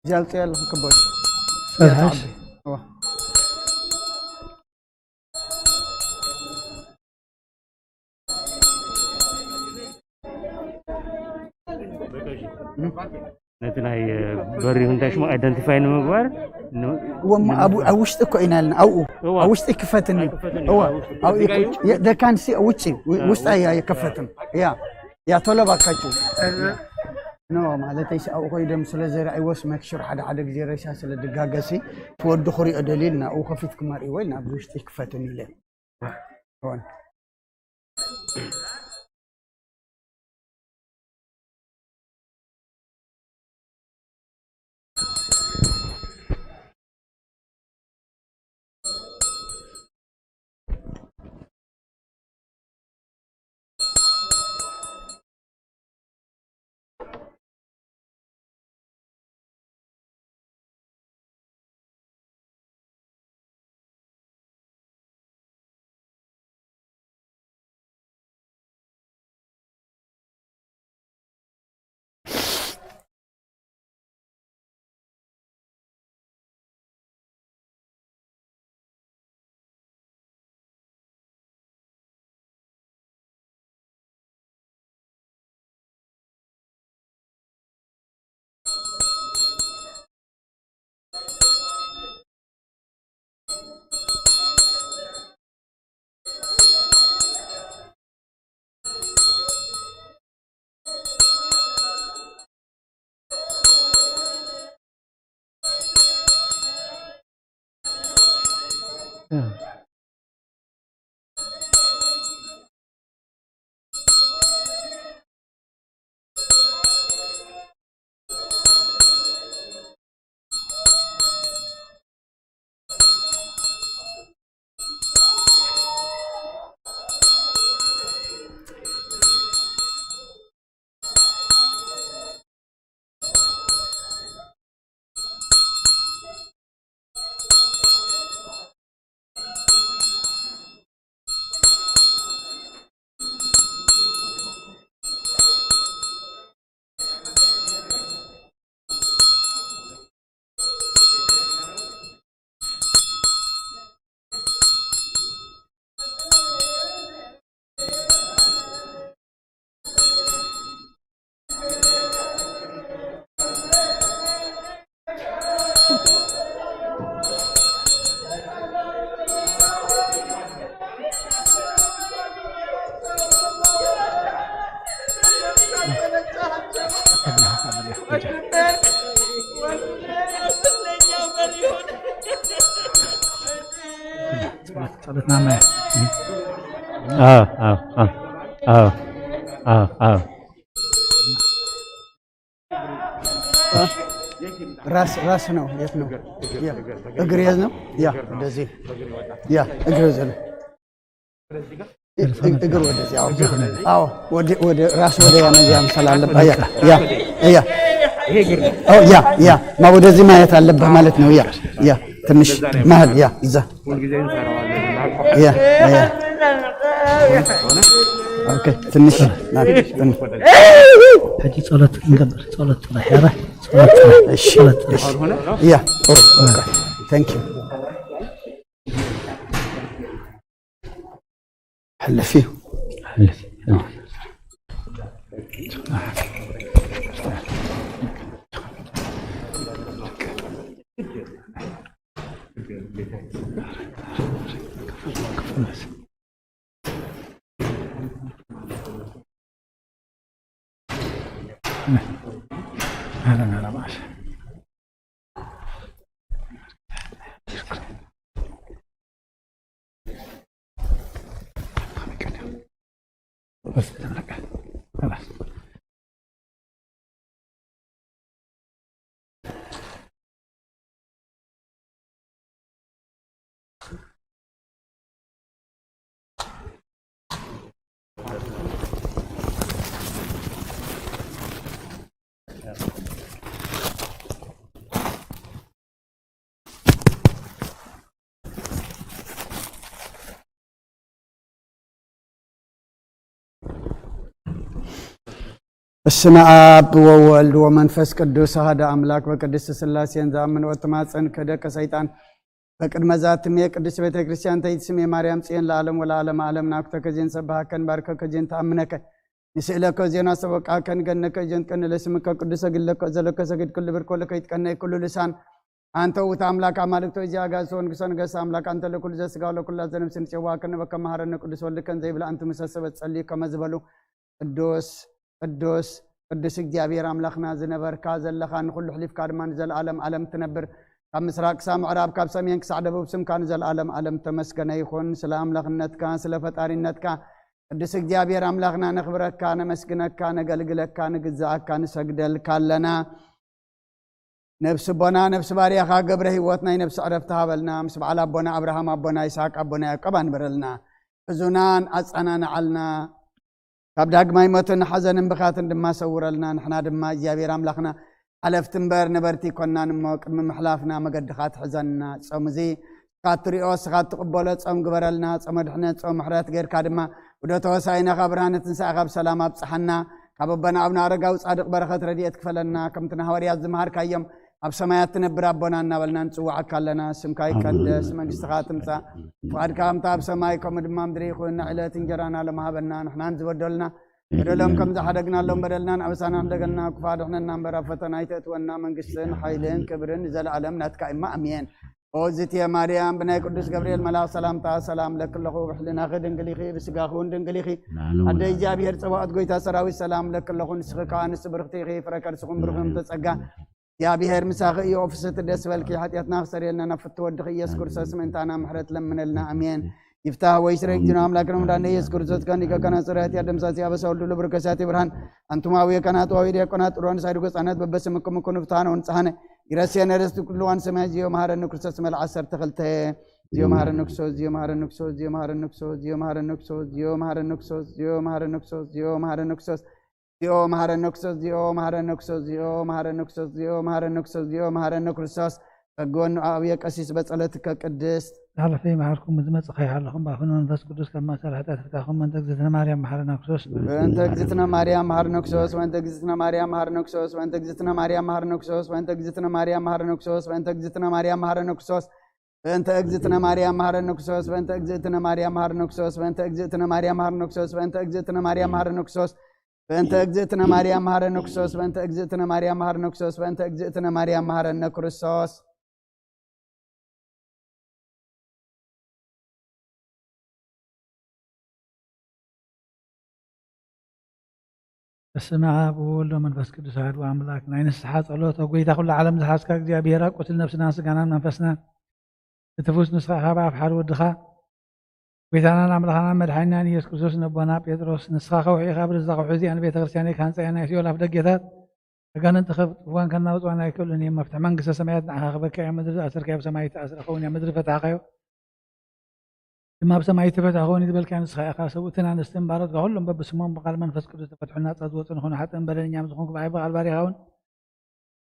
جالت يلا كبوش سرحش نتنا بري هنتاش ما identify نمبر وما ابو اوشتك إنالنا او اوشتك كفتني هو او ده كان سي اوشي وسط اي كفتن يا طلبه كاتو نو مالتي او قيدم سلازر اي وس مكشور حدا غزير سل دغاغسي تود خري ادليلنا او خفيت كماري وينا بوشتي كفتني له هون صارت نعمة راس ነው የት ነው እግር የት ነው ያ እንደዚህ ያ እግር ዘለ እግር ወደዚህ አዎ ወደ ራስ ወደ ያመያም ሰላለም ያ ያ ማ ወደዚህ ማየት አለበት ማለት ነው ያ ትንሽ መሀል ያ እዛ ያ ኦኬ ትንሽ هدي صلاة نقبل صلاة الحيرة صلاة يا ثانك يو حل فيه هلا ماشي بس خلاص በስመ አብ ወወልድ ወመንፈስ ቅዱስ አሐዱ አምላክ በቅድስት ሥላሴ እንዘአምን ወትማፀን ከደቀ ሰይጣን በቅድመ ዛትም የቅድስት ቤተ ክርስቲያን ተይስም የማርያም ጽዮን ለዓለም ወለዓለም ዓለም ናኩተ ከዜን ሰባከን ባርከ ከዜን ተአምነከ ንስእለከ ዜና ሰበቃከን ገነከ ጀን ቀን ለስምከ ቅዱስ ግለከ ዘለከ ሰግድ ኩል ብርኮ ለከይትቀነ ኩሉ ልሳን አንተ ውእቱ አምላክ አማልክቶ እዚያጋሶ ንጉሰ ነገሥት አምላክ አንተ ለኩል ዘሥጋ ለኩል ዘነፍስን ጨዋከን በከመሃረነ ቅዱስ ወልከን ዘይብላ አንተ መሰሰበት ጸልይ ከመዝበሉ ቅዱስ ቅዱስ ቅዱስ እግዚአብሔር አምላክና ዝነበርካ ዘለኻን ሁሉ ሕሊፍካ ድማን ዘለዓለም ዓለም ትነብር ካብ ምስራቅ ክሳብ ምዕራብ ካብ ሰሜን ክሳብ ደቡብ ስምካን ዘለዓለም ዓለም ተመስገነ ይኹን። ስለ አምላክነትካ ስለ ፈጣሪነትካ ቅዱስ እግዚአብሔር አምላክና ነኽብረካ ነመስግነካ ነገልግለካ ንግዛእካ ንሰግደልካ ኣለና። ነብስ ቦና ነብስ ባርያኻ ገብረ ህይወት ናይ ነብስ ዕረፍቲ ሃበልና ምስ በዓል ኣቦና አብርሃም ኣቦና ይስሐቅ ኣቦና ያዕቆብ አንብረልና እዙናን ኣጸናንዓልና ካብ ዳግማይ ሞትን ሓዘንን ብኻትን ድማ ሰውረልና። ንሕና ድማ እግዚአብሔር አምላክና ሓለፍቲ እምበር ነበርቲ ኮናን እሞ ቅድሚ ምሕላፍና መገድኻ ትሕዘና። ጾም እዚ ስኻ ትሪኦ ስኻ ትቕበሎ ጾም ግበረልና። ጾመ ድሕነት ጾም ምሕረት ጌርካ ድማ ውደተ ወሳይና ካብ ብርሃነ ትንሣኤኻ ብሰላም ኣብፅሓና። ካብ ኣቦና ኣብና ኣረጋዊ ጻድቕ በረኸት ረድኤት ክፈለና። ከምቲ ንሃዋርያት ዝመሃርካዮም ኣብ ሰማያት ትነብር ኣቦና እናበልና ንጽዋዓካ ኣለና። ስምካ ይቀደስ መንግስትኻ ትምጻእ ፍቃድካ ከምታ ኣብ ሰማይ ከምኡ ድማ ምድሪ ይኹን። ዕለት እንጀራና ለማሃበና ንሕናን ዝበደልና በደሎም ከም ዝሓደግናሎም በደልናን ኣበሳና እንደገልና ክፉ ኣድሕነና እምበር ኣብ ፈተና ኣይተእትወና። መንግስትን ሓይልን ክብርን ዘለዓለም ናትካ ኢማ ኣሜን። ኦዝትየ ማርያም ብናይ ቅዱስ ገብርኤል መልኣክ ሰላምታ ሰላም ለክለኹ ብሕልናኺ ድንግል ኢኺ ብስጋኺ እውን ድንግል ኢኺ ኣደ እግዚኣብሔር ጽባኦት ጎይታ ሰራዊት ሰላም ለክለኹ ንስኺ ከዓ ንስ ብርክቲ ኢኺ ፍረ ከርስኹም ብርኽም ተጸጋ እግዚአብሔር ምሳኺ እዩ ኦፍስት ደስ በልኪ ኃጢአትና ክሰሪየልና ናብ ፍትወድኺ ኢየሱስ ክርስቶስ ምእንታና ምሕረት ለምነልና አሜን። ይፍታህ ወይስረቅ ጅና አምላክ ነው እንዳነ ኢየሱስ ክርስቶስ ከኒ ከከና ጽራት ያደምሳት ያበሰውል ሁሉ ብርከሳት ብርሃን አንቱማዊ የከናት ዋዊ ዲያቆናት ሮን ሳይዱ ገጻናት በበስምኩም ኩኑ ፍታነ ወንጻነ ይረሲየነ ርስቱ ኩሉዋን ሰማይ ዚዮ ማህረነ ክርስቶስ መልዓ 12 ዚዮ ማህረነ ክርስቶስ ዚዮ ማህረነ ክርስቶስ ዚዮ ማህረነ ክርስቶስ ዚዮ ማህረነ ክርስቶስ ዚዮ ማህረነ ክርስቶስ ዚዮ ማህረነ ክርስቶስ ዚዮ ማህረነ ክርስቶስ ዚኦ መሐረነ ክርስቶስ ዚኦ መሐረነ ክርስቶስ ዚኦ መሐረነ ክርስቶስ ዚኦ መሐረነ ክርስቶስ ዚኦ መሐረነ ክርስቶስ ተጎን አብየ ቀሲስ በጸሎትከ ቅድስት تعرفي معكم مزمصخي علىكم باخن መንፈስ ቅዱስ ከማሰራታ ተካኹም መንተ እግዝእትነ ማርያም መሐረነ ክርስቶስ ወንተ እግዝእትነ ማርያም መሐረነ ክርስቶስ ወንተ እግዝእትነ ማርያም መሐረነ ክርስቶስ ወንተ እግዝእትነ ማርያም መሐረነ ክርስቶስ ወንተ እግዝእትነ ማርያም መሐረነ ክርስቶስ ወንተ እግዝእትነ ማርያም መሐረነ ክርስቶስ ወንተ እግዝእትነ ማርያም መሐረነ ክርስቶስ ወንተ እግዝእትነ ማርያም መሐረነ ክርስቶስ ወንተ እግዝእትነ ማርያም መሐረነ ክርስቶስ ወንተ እግዝእትነ ማርያም መሐረነ ክርስቶስ በእንተ እግዝእትነ ማርያም መሐረነ ክርስቶስ በእንተ እግዝእትነ ማርያም መሐረነ ክርስቶስ በእንተ እግዝእትነ ማርያም መሐረነ ክርስቶስ። በስመ አብ ወወልድ ወመንፈስ ቅዱስ አሐዱ አምላክ። ናይ ንስሓ ጸሎት ጎይታ ኩሉ ዓለም ዝሓዝካ እግዚአብሔር ቁትል ነፍስና ስጋናን መንፈስና እትፉስ ንስኻ ካብ ኣብ ሓደ ወድኻ ጎይታናን ኣምላኽናን መድሓኒናን ኢየሱስ ክርስቶስ ነቦና ጴጥሮስ ንስኻ ከውሒኻ ብርዛቕሑ እዚኣን ቤተ ክርስቲያን ካንፀአና ሲኦል ኣፍ ደጌታት ኣጋንንቲ ክፍዋን ከናውፅዋና ኣይክእሉን እዮም። መፍትሒ መንግስተ ሰማያት ንዓኻ ክበካ እያ። ምድሪ ዝኣሰርካ ኣብ ሰማይ ተኣስረ ኸውን እያ። ምድሪ ፈታሕካዮ ድማ ኣብ ሰማይ ተፈትሐ ኸውን ዝበልካ ንስኻ ኢኻ። ሰብኡትን ኣንስትን ባሮትካ ኩሎም በብስሞም ብቓል መንፈስ ቅዱስ ተፈትሑ ናፃ ዝወፁ ንኾኑ ሓጥን በደለኛም ዝኾንኩ ብዓይ ብቓል ባሪኻ እውን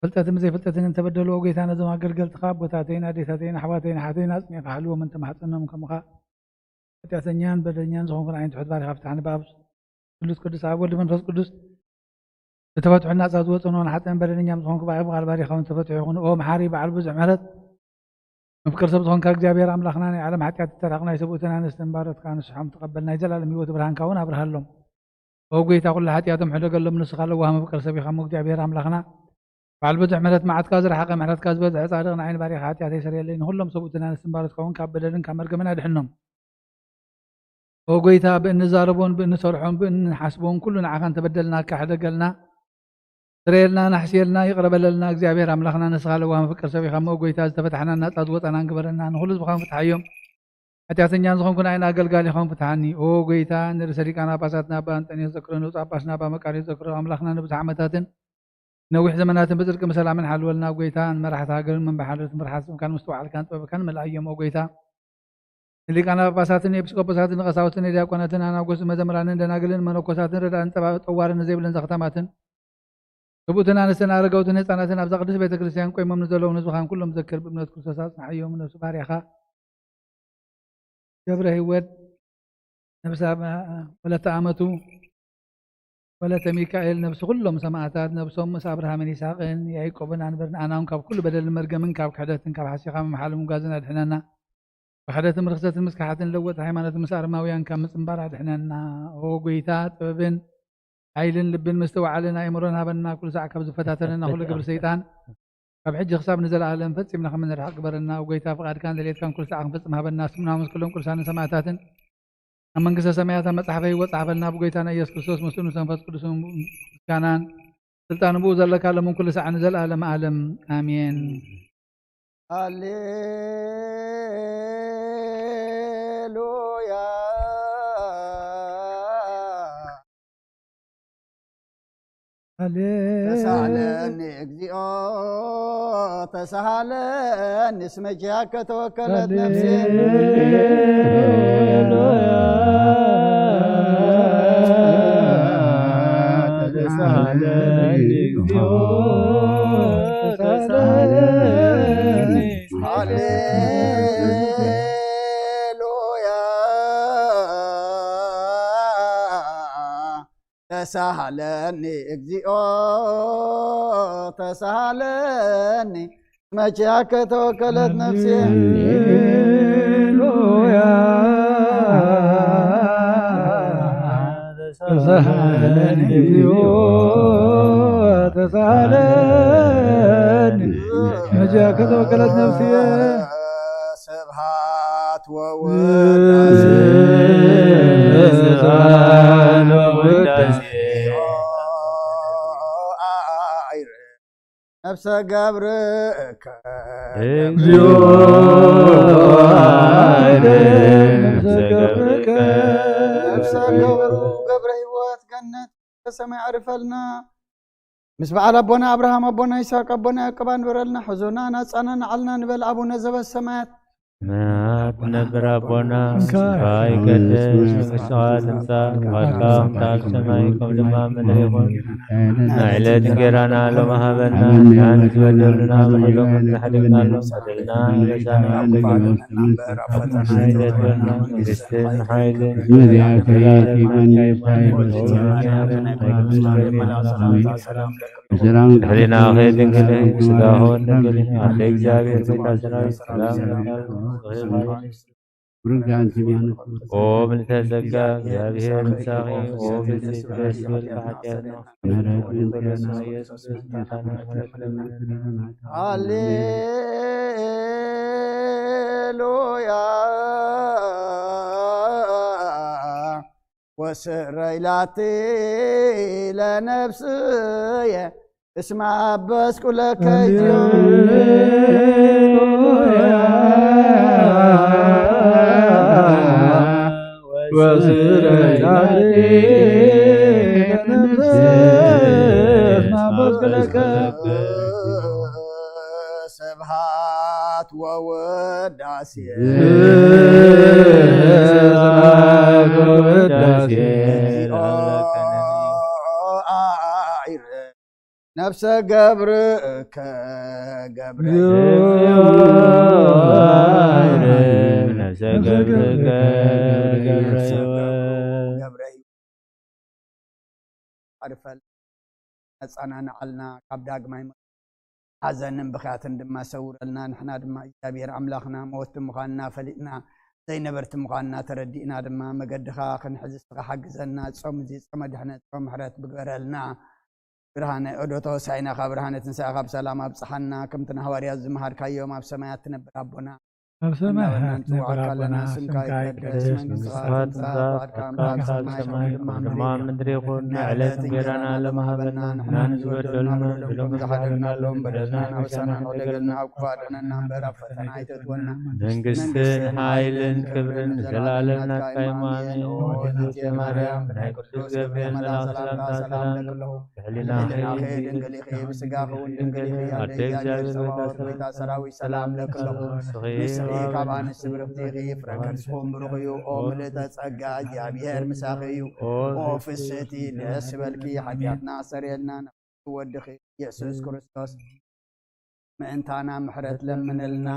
ፍልጠትን ዘይፍልጠትን እንተበደልዎ ጎይታ ነዞም ኣገልገልትካ ቦታተይን ኣዴታተይን ኣሕዋተይን ሓተይን ኣፅኒዕካ ሓልዎም እንተማሕፀኖም ከምኻ ኃጢአተኛን በደለኛን ዝኾንኩን ዓይን ትሑት ባሪኻ ፍትሓኒ ብኣብ ቅዱስ ቅዱስ ኣብ ወልድ መንፈስ ቅዱስ ተፈትሑ ናፃ ዝወፁ ንኾኑ ሓጥን በደለኛም ዝኾንኩ ብዓይ ብቓል ባሪኻ እውን ተፈትሑ ይኹኑ። ኦ መሓሪ በዓል ብዙሕ ምሕረት መፍቅር ሰብ ዝኾንካ እግዚአብሔር ኣምላኽና ናይ ዓለም ኃጢአት ተራቕ ናይ ሰብኡትን ኣንስትን ባሮትካ ንስሖም ተቐበል ናይ ዘላለም ህይወት ብርሃንካ እውን ኣብርሃሎም። ኦ ጎይታ ኩሉ ኃጢአቶም ሕደገሎም ንስኻ ለዋህ መፍቅር ሰብ ኢኻ እግዚአብሔር ኣምላኽና በዓል ብዙሕ ምሕረት መዓትካ ዝረሓቐ ምሕረትካ ዝበዝሐ ጻድቕ ንዓይን ባሪኻ ኃጢአት ይሰረየለይ ንኹሎም ሰብኡትን ኣንስትን ባሮትካ እውን ካብ በደልን ካብ መርገምን ኣድሕኖም። ኦ ጎይታ ብእንዛረቦን ብእንሰርሖን ብእንሓስቦን ኩሉ ንዓኻ እንተበደልና ካሕደገልና ስረየልና ናሕስየልና ይቕረበለልና እግዚአብሔር ኣምላኽና ንስኻ ለዋህ መፍቅር ሰብ ኢኻ ሞ ጎይታ ዝተፈታሕና ናፃ ዝወፀና ንግበረና ንኹሉ ዝኾን ፍትሓዮም ኃጢአተኛን ዝኾንኩን ዓይን ኣገልጋሊ ኸውን ፍትሓኒ። ኦ ጎይታ ንርእሰ ሊቃነ ጳጳሳትና ኣባ አንጦንዮስ ዘክሮ ንፁህ ጳጳስና ኣባ መቃርዮስ ዘክሮ ኣምላኽና ንብዙሕ ዓመታትን ነዊሕ ዘመናትን ብጽድቂ ሰላምን ሓልወልና ጎይታ ንመራሕቲ ሃገርን መንባሓደትን ብርሓት ስምካን ምስተዋዕልካን ጥበብካን መልኣዮም። ኦ ጎይታ ሊቃነ ጳጳሳትን ኤጲስቆጶሳትን ቀሳውስትን ዲያቆናትን ኣናጉስን መዘምራንን ደናግልን መነኮሳትን ረዳእን ጠዋርን ዘይብለን ዘኽተማትን ሰብኡትን ኣንስትን ኣረጋውትን ህፃናትን ኣብዛ ቅዱስ ቤተ ክርስቲያን ቆይሞም ንዘለዉ ንዝኻን ኩሎም ዘክር ብእምነት ክርስቶስ ኣጽናሕዮም። ነብሲ ባርያኻ ገብረ ህይወት ነብሳ ወለተ ዓመቱ ولة ميكائيل نفس كلهم سماعتات نفسهم مس أبراهام يساق يعقوب أنبرنا أنا كاب كل بدل مرجع من كاب حدث كاب حسيقة من محل مجازنا دحنا وحدث مرخصة المسكحات لوت حيمانة مسار ماويان كام مسمبار دحنا وقيتات بن عيلن لبن مستوى علينا يمرنا بنا كل ساعة كاب زفتاتنا كل قبل سيطان فبحج حساب نزل على نفتي من خمن الحق برنا وقيتها فقد كان دليل كان كل ساعة نفتمها بالناس منهم كلهم كل سنة سماعتات أما انقص سماعات مصحفي وصحف لنا بقيتنا إياس كريستوس مسلم وسنفس قدسهم كانان سلطان بوز لك على من كل ساعة نزل أعلم أعلم آمين هللويا تسهلني اجزئو تسهلني اسمك ياك توكلت نفسي تسهلني اجزئو تسهلني تسهلني اجزئو تسهلني مجاك توكلت نفسي هللويا تسهلني اجزئو تسهلني مجاك توكلت نفسي سبحات ووداسي نفس قبرك اجزئو نفس قبر هيوات جنة كسماء عرفلنا مسبع ربنا ابراهيم ابونا اسحاق ابونا يعقوب نبرلنا حزننا صنعنا علنا نبل ابونا زب السماوات ما نبر ابونا كاي قدس مسعى تنسى وكام تال سمايكم لما من يكون نعلت قرانا لما هبنا كانت بدلنا بحلوم تحرقنا لهم بدلنا لسانا حيدتنا كريستين حيدين هلنا خيدين كله سلاهون كله عليك جابير بيتاسنا سلام ومن تزكى يابيه مساقي وبالسيد رسول حجرنا هللويا وسريلاتي لنفسي اسمع بس كلك وسريلاتي لنفسي اسمع بس كلك سبحات ووداسي سبحات ووداسي نفس قبرك قبرك نفس قبرك قبرك عرفل نصنعنا علنا كبداق ما حزن بخاتن دما سورلنا نحنا دما እግዚአብሔር አምላኽና ሞት ምዃንና ፈሊጥና ዘይነበርት ምዃንና ተረዲእና ድማ መገድኻ ክንሕዝስኻ ሓግዘና ጾም እዚ ጾም ድሕነት ጾም ምሕረት ብግበረልና ብርሃነ ኦዶቶ ሳይና ካብ ብርሃነ ትንሣኤ ካብ ሰላም ኣብፅሓና ከምቲ ሐዋርያት ዝመሃድካዮም ኣብ ሰማያት ትነብር ኣቦና ኣብ ሰማያት ነበር ኣቦና ስምካ ይቀደስ ድማ ምድሪ ይኹን ዕለት እንጀራና ለማሃበና ንሕና ንዝበደሉና ኢሎም ዝሓደርናሎም በደልና ናውሳና ንደገልና ኣብ ክፋደነና እምበር ኣብ ፈተና ኣይተእትወና መንግስትን ሓይልን ክብርን ዘላለም ናትካ እዩ ኣሜን ወእግዝእትየ ማርያም ብናይ ቅዱስ ገብርኤል መልኣክ ሰላምታ ሰላም ለለኹ ብሕሊና ድንግል ኢኺ ብስጋኺ እውን ድንግል ኢኺ ኣደ እግዚአብሔር ቤታ ሰራዊት ሰላም ለክለኹ ካብ ኣንስቲ ብርክቲ ኢኺ ፍረ ከርስኹም ብሩኽ እዩ ኦ ምልእተ ጸጋ እግዚኣብሔር ምሳኺ እዩ ኦ ፍስሕቲ ደስ በልኪ ሓጢኣትና ሰሪየልና ወድኺ ኢየሱስ ክርስቶስ ምእንታና ምሕረት ለምንልና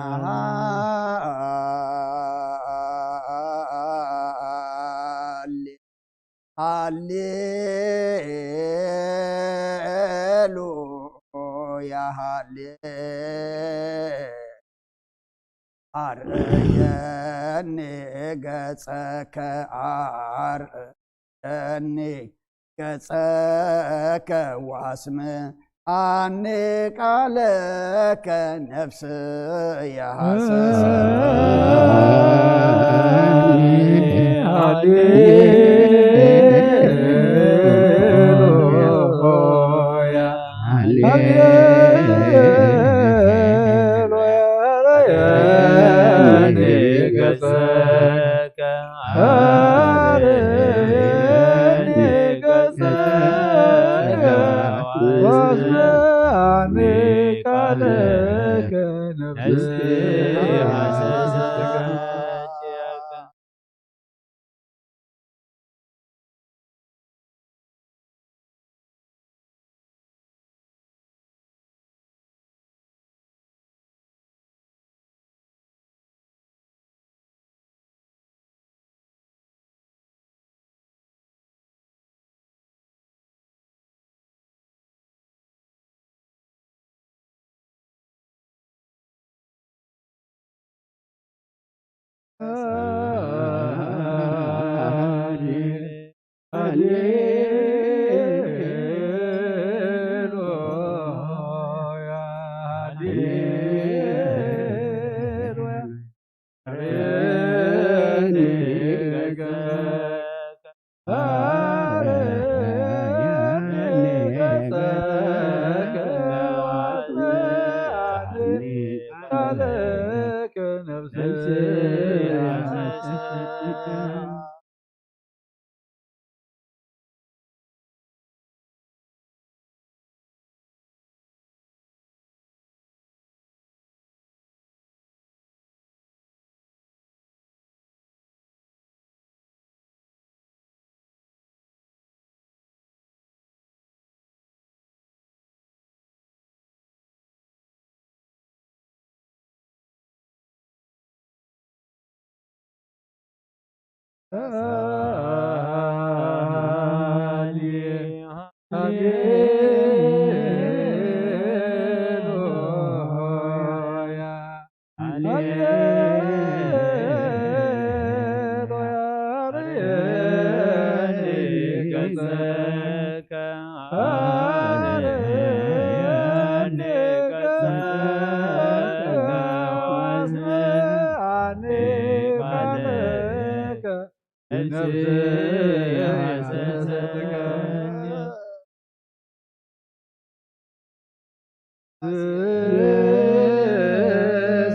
ሃሌሉያ አርአየኒ ገጸከ አርአየኒ ገጸከ ወአስምዓኒ ቃለከ ነፍስየ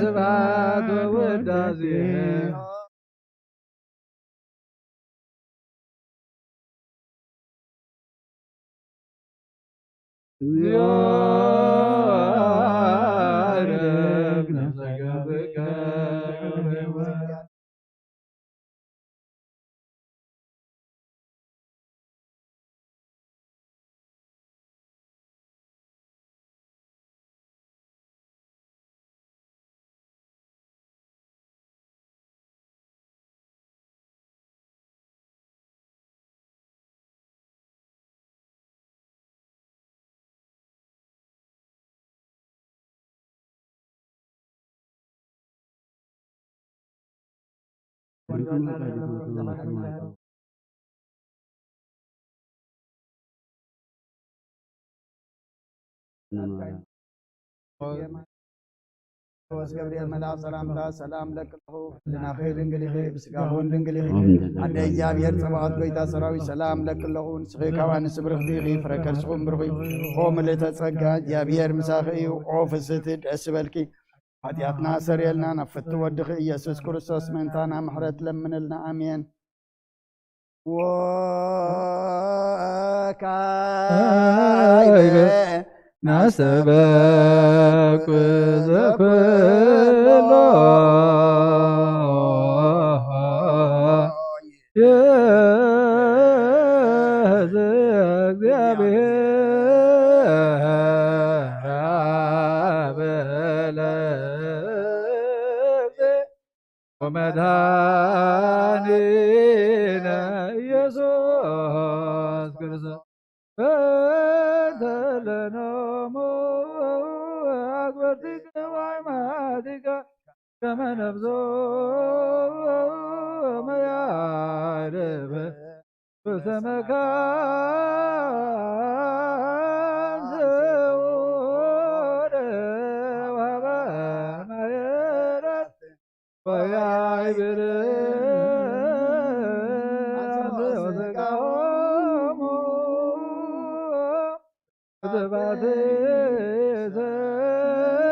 ስብሐት ወውዳሴ ቅዱስ ገብርኤል መልአክ ሰላምታ ሰላም ለክልሁ ለናኸይ ድንግልህ ብስጋሆን ድንግልህ አደ እግዚአብሔር ጽባኦት ጎይታ ሰራዊት ሰላም ለክልሁ ንስኺ ካባን ስብርኽቲ ፍረከር ስኹም ብርኺ ኦ ምልዕተ ጸጋ እግዚአብሔር ምሳኺ እዩ ኦ ፍስሕቲ ደስ በልኪ ኃጢአትና ሰሪየልና ናፍቲ ወድኺ ኢየሱስ ክርስቶስ ምእንታና ምሕረት ለምንልና አሜን ወካይበ ናሰበኩ ዘኩሎ እግዚአብሔር አበለዘ ወመድኃኒነ ኢየሱስ በተለኖሙ አክበርቲከ ወአይማቲከ ከመ ነብዞ መያልበ በሰመካን ዘውረ ወሀበ ማየረት ወያዕብር ወዘጋሆሙ በዘባቴ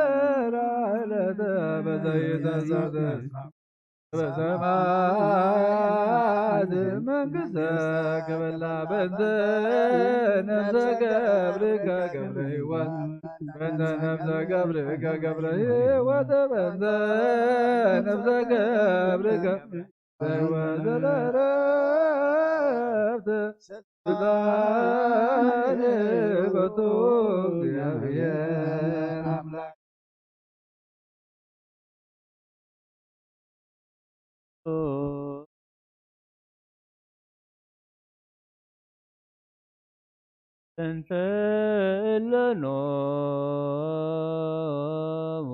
ዘራዕለተ በዘይተሰተ በሰማያት መንግሥተ ከበላ በእንተ ነፍሰ ገብርከ ገብረ ሕይወት በእንተ ነፍሰ ገብርከ ገብረ ሕይወት በእንተ ነፍሰ ገብርከ ሕይወት ዘለረፍት ስልጣን በቱ እግዚአብሔር አምላክ እንተ እለኖሙ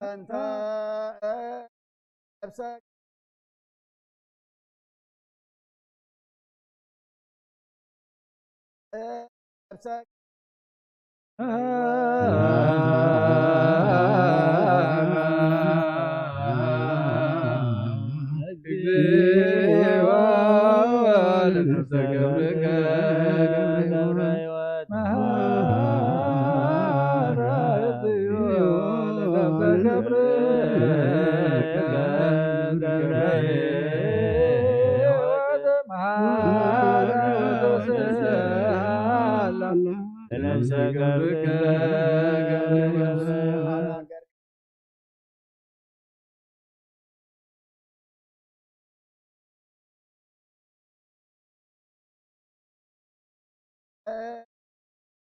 أنت نفسك نفسك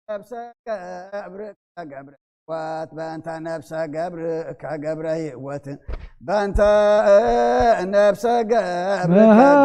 نفسك قبرك قبر وات بانت نفس قبرك قبر هيوت بانت نفس قبرك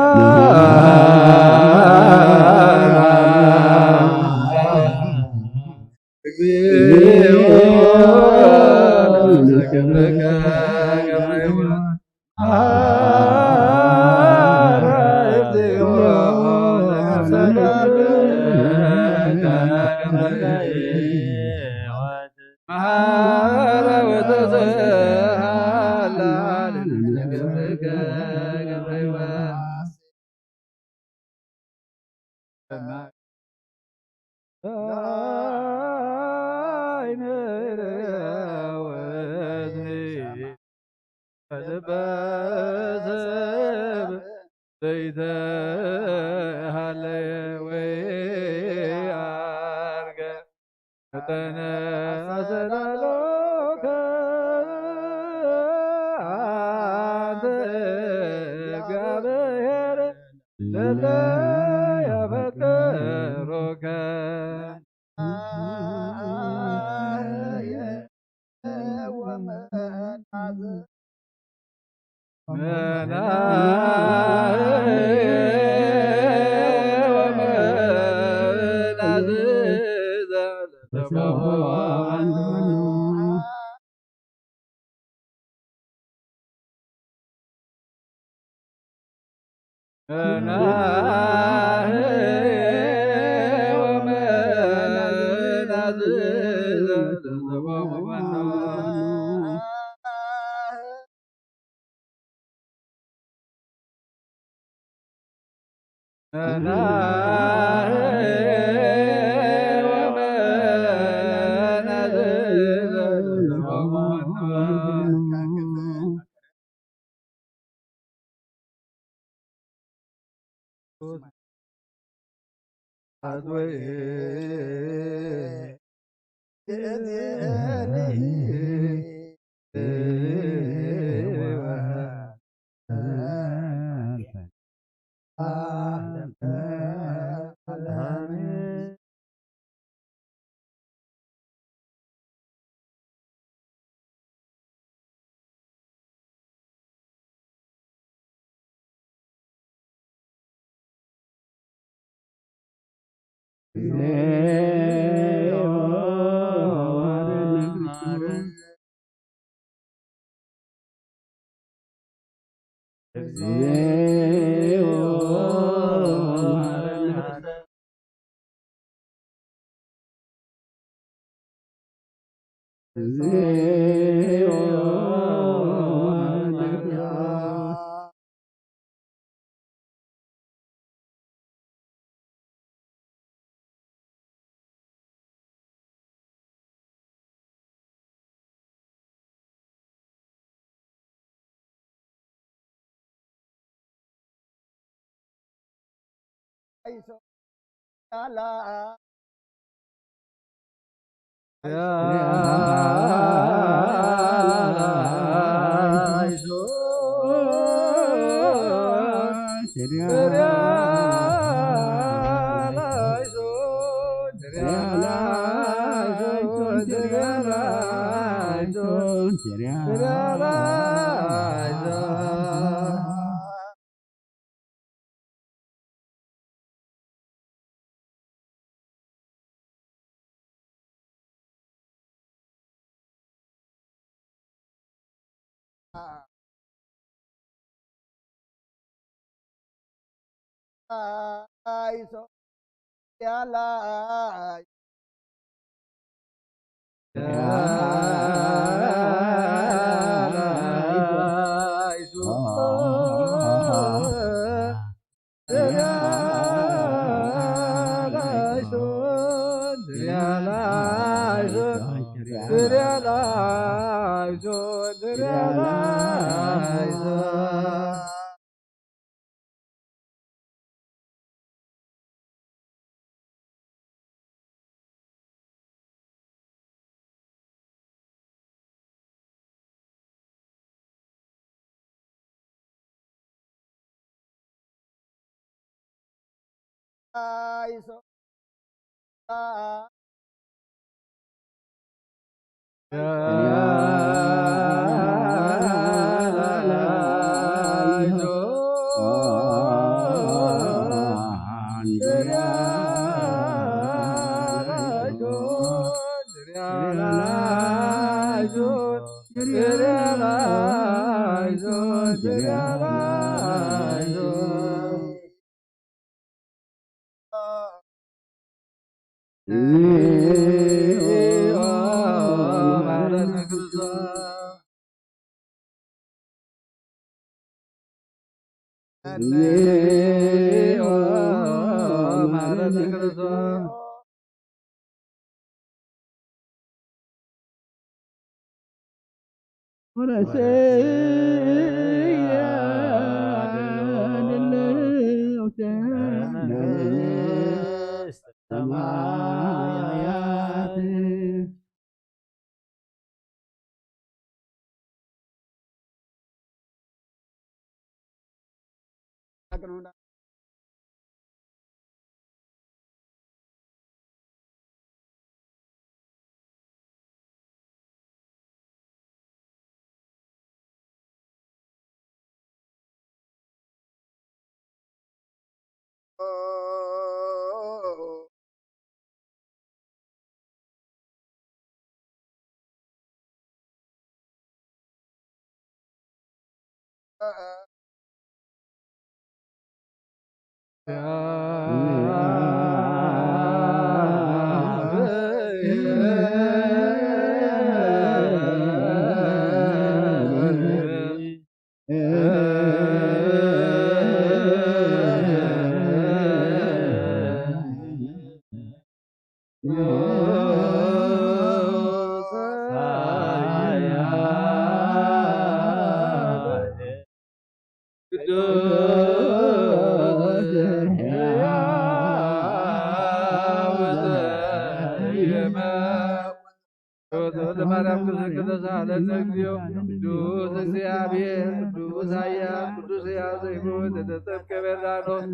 ተሳለን እግዚኦ ቅዱስ እግዚአብሔር ቅዱስ ኃያል ቅዱስ ሕያው ዘይሞት ተጠብቀ በርዳኖስ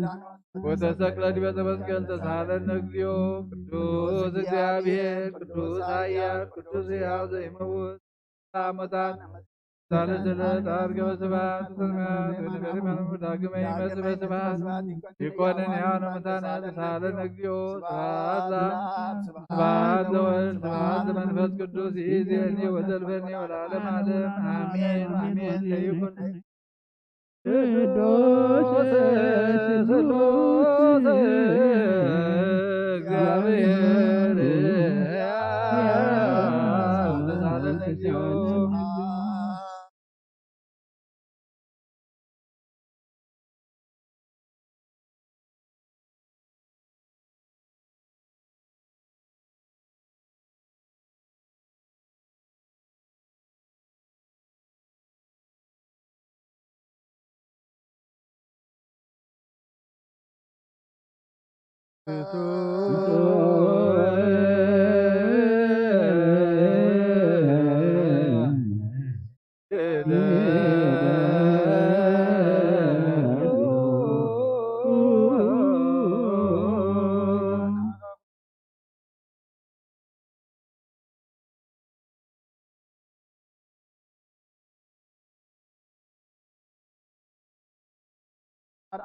ወተሰቅለ ዲበ መስቀል ተሳለን እግዚኦ ቅዱስ እግዚአብሔር ቅዱስ ኃያል ቅዱስ ሕያው ዘይሞት አመታት ሳልስለት አርገበ ስብሐት ሰማያት ወነገር ማነው ዳግመ ይመጽእ በስብሐት ይኮንን ያነ መታነ ተሳለን እግዚኦ ስብሐት ለወልድ ስብሐት ለመንፈስ ቅዱስ ይእዜኒ ወዘልፈኒ ወለዓለመ ዓለም አሜን አሜን። ለይኩን ቅዱስ ስሉስ እግዚአብሔር ተሳለን እግዚኦ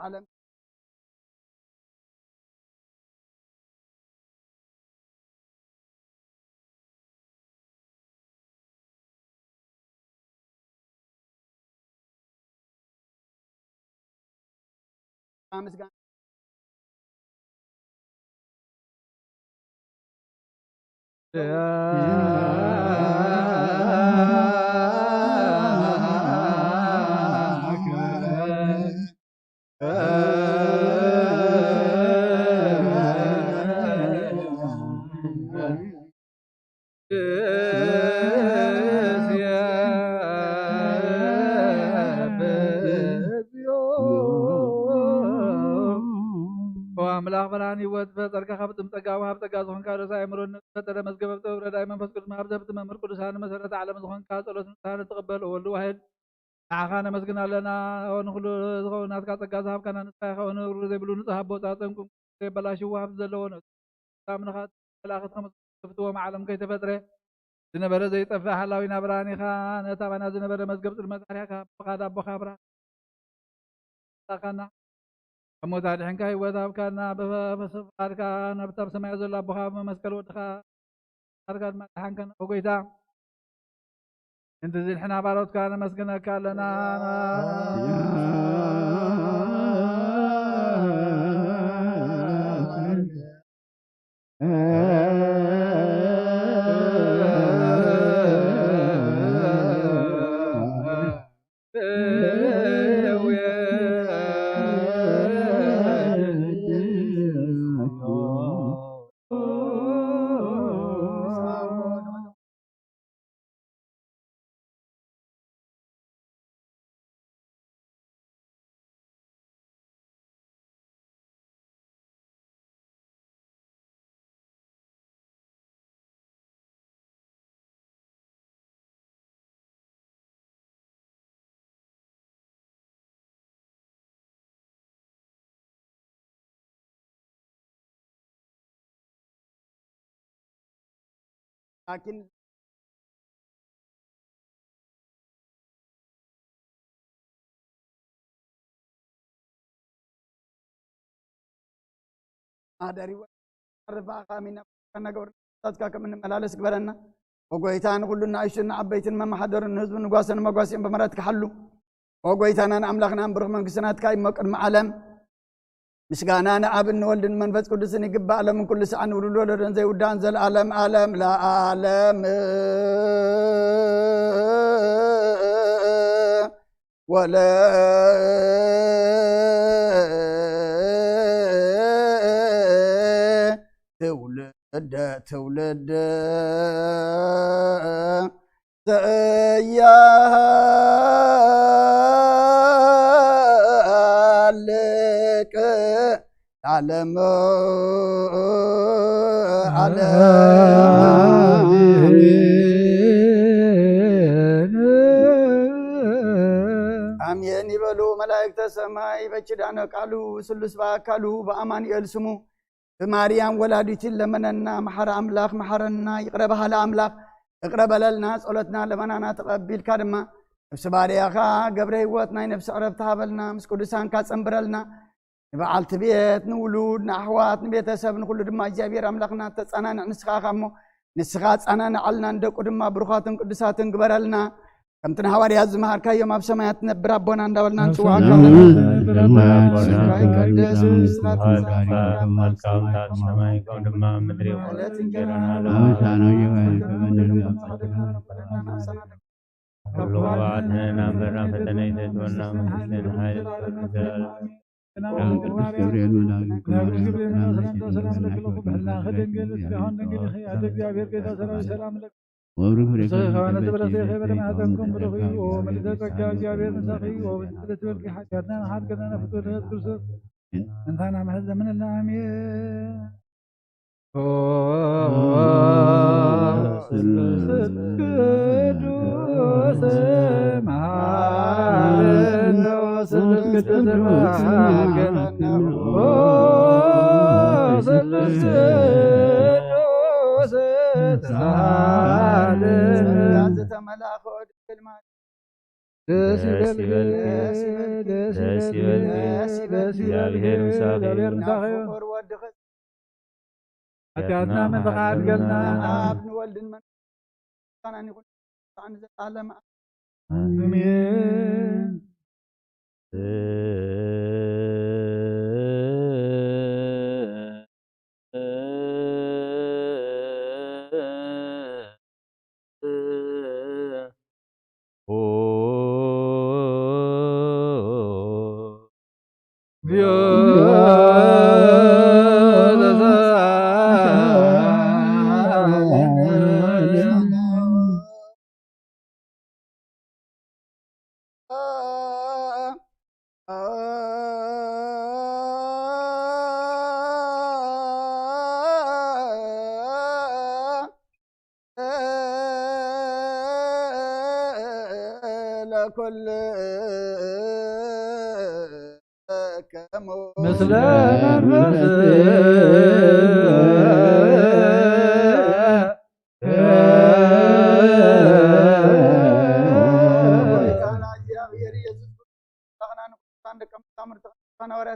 ዓለም ምስጋና አምላክ ብርሃን ይወት በጸርቀ ሀብትም ጸጋው ሀብ ጸጋ ዝኾንካ ርእሰ አእምሮን ፈጠረ መዝገበ ጥበብ ረዳይ መንፈስ ቅዱስ ማህበረሰብ መምህር ቅዱሳን መሰረተ ዓለም ዝኾንካ ጸሎት ንስሓን ተቀበል ወልድ ዋሕድ ንዓኻ ነመስግን ኣለና ንኩሉ ዝኸውን ናትካ ጸጋ ዝሃብካና ንስኻ ኢኻ ወንብሩ ዘይብሉ ንጹህ ኣቦ ጻጸንኩም ዘይበላሽዎ ሃብቲ ዘለዎ ሳምንኻ መላእኽት ከመፍትዎም ዓለም ከይተፈጥረ ዝነበረ ዘይጠፍእ ሓላዊና ብርሃን ኢኻ ነታ ባና ዝነበረ መዝገብ ጽልመት ኣርያካ ብፍቓድ ኣቦኻ ብርሃን ና ከሞት ኣድሕንካ ህይወት ሃብካና ብፍቓድካ ናብታ ብሰማይ ዘሎ ኣቦኻ ብመስቀል ወድኻ ርካ ድማ ድሓንከና ጎይታ እንት ዝልሕና ባሮትካ ነመስግነካ ኣለና لكن አዳሪ ወርፋኻ ሚና ከነገር ታስካ ከምን መላለስ ግበረና ወጎይታን ሁሉና አይሽና አበይትን መማሐደርን ህዝብን ጓሰን መጓሰን በመራት ከሐሉ ወጎይታና አምላክና ብሩህ መንግስትናትካ ይመቅድም ዓለም ምስጋናና አብን ወልድን መንፈስ ቅዱስን ይግባ ዓለምን ኩሉ ሰዓን ውሉሎ ለደን ዘይውዳን ዘልዓለም ዓለም ለዓለም ወለ ትውልድ ዘያልቅ ዓለም ዓለም አሜን ይበሉ መላእክተ ሰማይ በኪዳነ ቃሉ ስሉስ በአካሉ በአማኑኤል ስሙ በማርያም ወላዲትን ለመነና መሐረ አምላክ መሐረና ይቅረበሃ ለአምላክ እቅረበለልና ጸሎትና ለመናና ተቀቢል ካድማ ነፍስ ባሪያኻ ገብረ ሕይወት ናይ ነፍስ ዕረፍቲ ሃበልና ምስ ቅዱሳን ካጸንብረልና ንበዓልቲ ቤት ንውሉድ ንኣሕዋት ንቤተሰብ ንኩሉ ድማ እግዚአብሔር አምላክና ተጸናንዕ ንስኻ ሞ ንስኻ ጸናንዓልና እንደቁ ድማ ብሩኻትን ቅዱሳትን ግበረልና ከምትን ሐዋርያት ዝመሃርካዮም ኣብ ሰማያት ትነብር ኣቦና እንዳበልና ንጽዋዕካ ሰማይ ከም ድማ ምድሪ ኩሉ ዋዕድና በራ ፈተና ይተትወና መንግስትን ኃይል ቅዱስ ገብርኤል أتعدنا من فقعات قلنا ابن ولد من كان أن يكون عن العالم آمين كل مثل نفس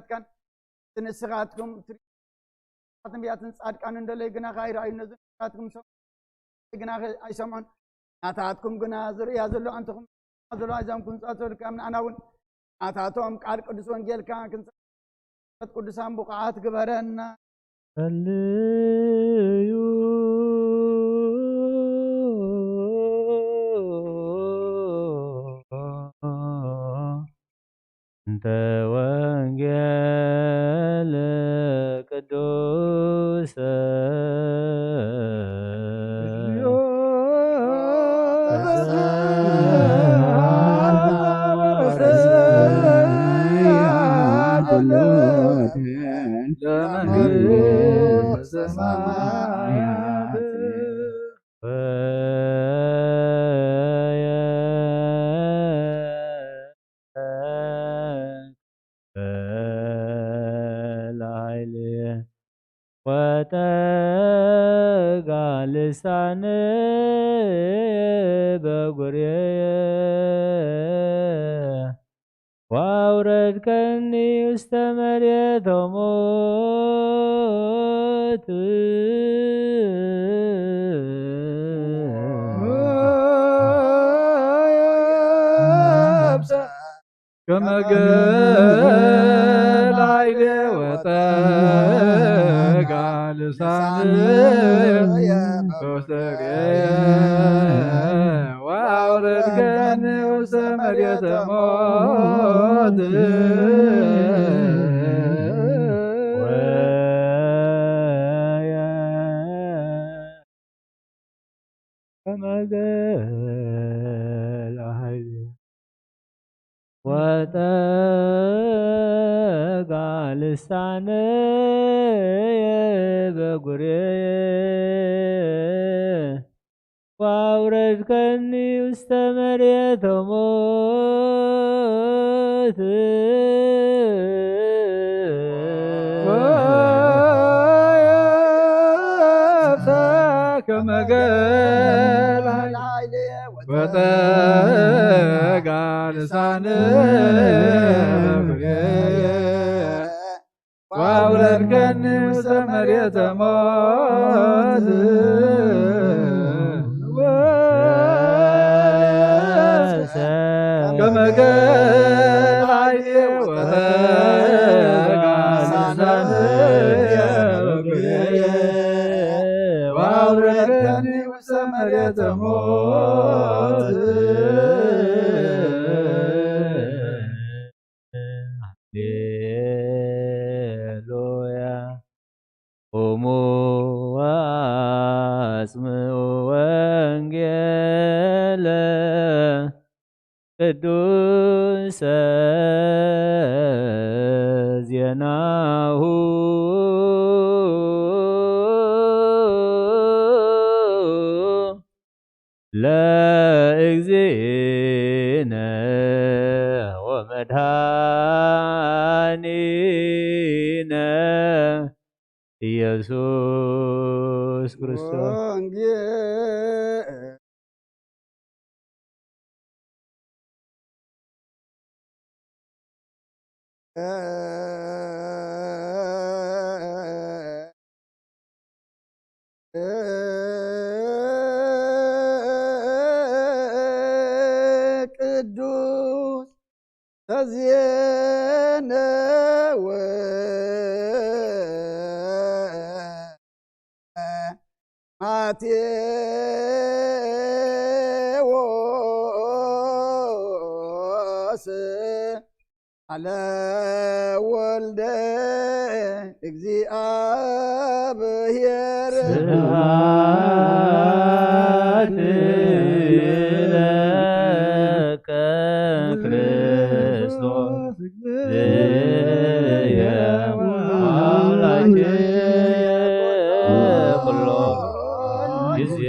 كان تنسغاتكم تنبياتن صادقان እንደለይ ግና خير አይ ነዝካትኩም ግና አይሰማን አታትኩም ግና ዝርያ ዘሎ አንተኩም ዘሎ አዛምኩም ጻቶል ካምን አናውን አታቶም ቃል ቅዱስ ወንጌል ክንሰጥ ቅዱሳን ቡቃዓት ግበረና ጸልዩ እንተ ወንጌል ቅዱስ ልሳን በጉሬየ ዋውረድከኒ ውስተ መሬተ ሞት كما قال عيني وطاقع لساني وعورد كاني وسمر يتموت كما قال عيني وطاقع لساني بقري وأوردكني وسط مريت موت كما قال وتقى لسانك وأولدكني وسمر يتموت كما قال عيني وتقى لسانك وأولدكني وسمر يتموت قوموا واسمعوا وانجيل ቅዱስ ዜናሁ ለእግዚእነ ወመድኃኒነ ኢየሱስ ክርስቶስ ቅዱስ ተዜነወ ማቴዎስ አለ ወልደ እግዚአብሔር ስብሐት ለከ ክርስቶስ አምላኬ ኩሎ ጊዜ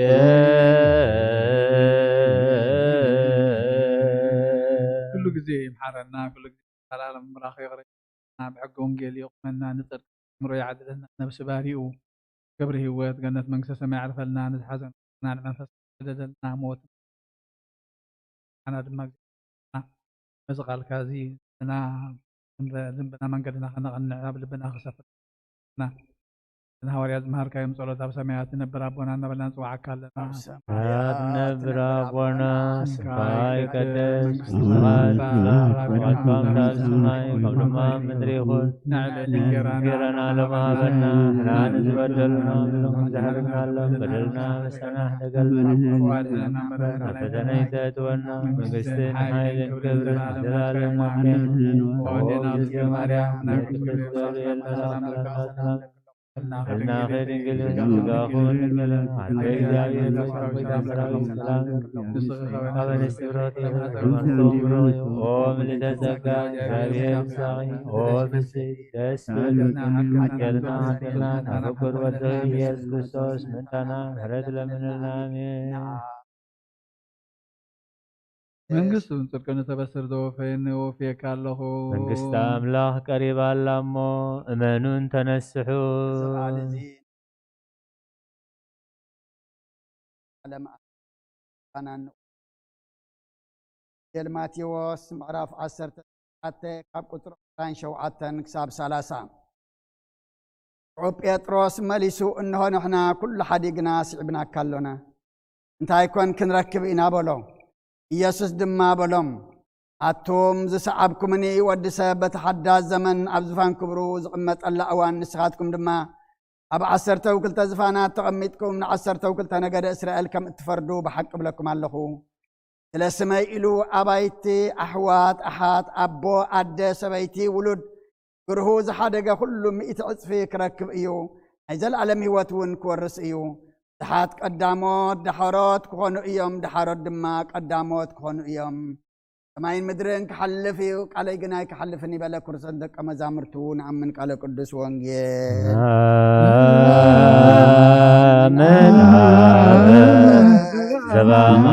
كل جزء محرنا كل جزء العالم مراخي غرينا بحق ونجيل يقمنا نطر امر يعدلنا نفس باريو قبره هوات جنة منكسة سمع عرف لنا نتحزن نعلم نفس بدلنا موت أنا دماغ مزق الكازي أنا ذنبنا من قدنا خلنا غنى بلبنا خسفنا أنا ورياض مهار كايم صلاة أبو سميات نبر أبونا نبلنا نسوعك لنا نبر أبونا سبحانه قدس سبحانه وعطفام دال سماي قبل ما مدريخون نعلن لما بنا لا نزبدلنا لهم زحرنا لهم بدلنا بسنا دقل فتنيت أتونا مقستين حيل كبر جلال المحكم وعدنا بسك مريم نكتب دولي المسام للمسلم لنا خير قلنا تقاخون القلم عالبيك داعي الوجه براوي السلام قبل استبراتي ومنطوق بروي ومن لتزكى شابيه بساغي وبالسيد تسبل عجلنا عجلنا نفكر والدوي يس كستوس منتنا هرد لمن النامين መንግስቱ ጽድቅን ተበስር ዘወፈይን ወፍየካ ኣለኹ መንግስት አምላክ ቀሪባ አላሞ እመኑን ተነስሑ ማቴዎስ ምዕራፍ 10 ካብ ቁጥር 27 ክሳብ 30 ጴጥሮስ መሊሱ እንሆ ንሕና ኩሉ ሓዲግና ስዕብና ካሎና እንታይ ኮን ክንረክብ ኢና በሎ ኢየሱስ ድማ በሎም ኣቶም ዝሰዓብኩምኒ ወዲ ሰብ በተሓዳስ ዘመን ኣብ ዝፋን ክብሩ ዝቕመጠላ እዋን ንስኻትኩም ድማ ኣብ 12 ዝፋናት ተቐሚጥኩም ን12 ነገደ እስራኤል ከም እትፈርዱ ብሓቂ ብለኩም ኣለኹ ስለ ስመይ ኢሉ ኣባይቲ ኣሕዋት ኣሓት ኣቦ ኣደ ሰበይቲ ውሉድ ግርሁ ዝሓደገ ኩሉ 100 ዕፅፊ ክረክብ እዩ ናይ ዘለዓለም ህይወት እውን ክወርስ እዩ ድሓት ቀዳሞት ድሓሮት ክኾኑ እዮም ድሓሮት ድማ ቀዳሞት ክኾኑ እዮም ሰማይን ምድርን ክሓልፍ እዩ ቃለይ ግናይ ክሓልፍን ይበለ ክርስቶስ ደቀ መዛሙርቱ ንኣምን ቃለ ቅዱስ ወንጌል زبان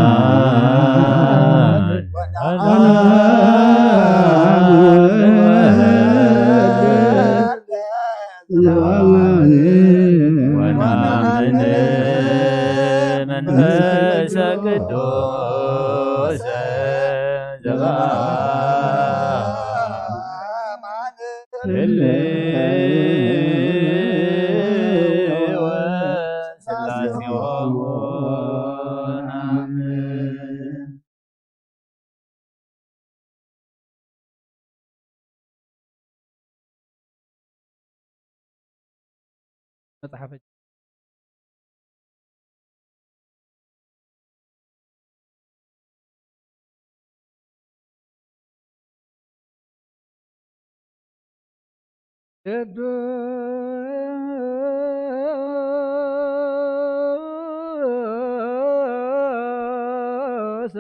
ونعمد منفس قدوس زبان وسلاسيهم آمين መጽሐፈ ቅዱስ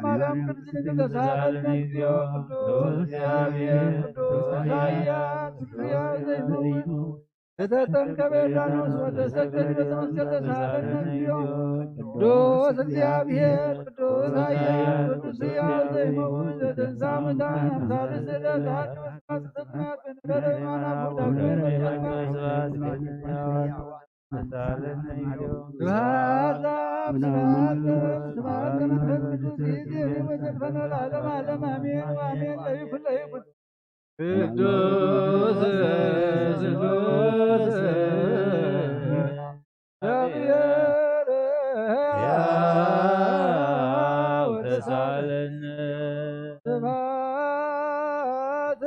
ማርያም ቅድስት ድንግል ተሳለነ እግዚኦ ቅዱስ እግዚአብሔር ቅዱስ ኃያል ሕያው ዘይመውት እተጠንቀ በዮርዳኖስ ወደ ሰገድ በተመስገድ ተሳለነ እግዚኦ ቅዱስ እግዚአብሔር ቅዱስ ኃያል ቅዱስ ሕያው ዘይመውት ዘተንሳ ሙታን አምሳለ ስእለት አሐዱ በስብሐት ዘሰማያት በነበረ በየማነ አቡነ ስብሐት ለመንፈስ ቅዱስ ይእዜሰ ወዘልፈነ ለዓለመ ዓለም አሜን ወአሜን ለይኩን ለይኩን ቅዱስ ስሉስ እግዚአብሔር ሕያው ተሳለነ ስብሐት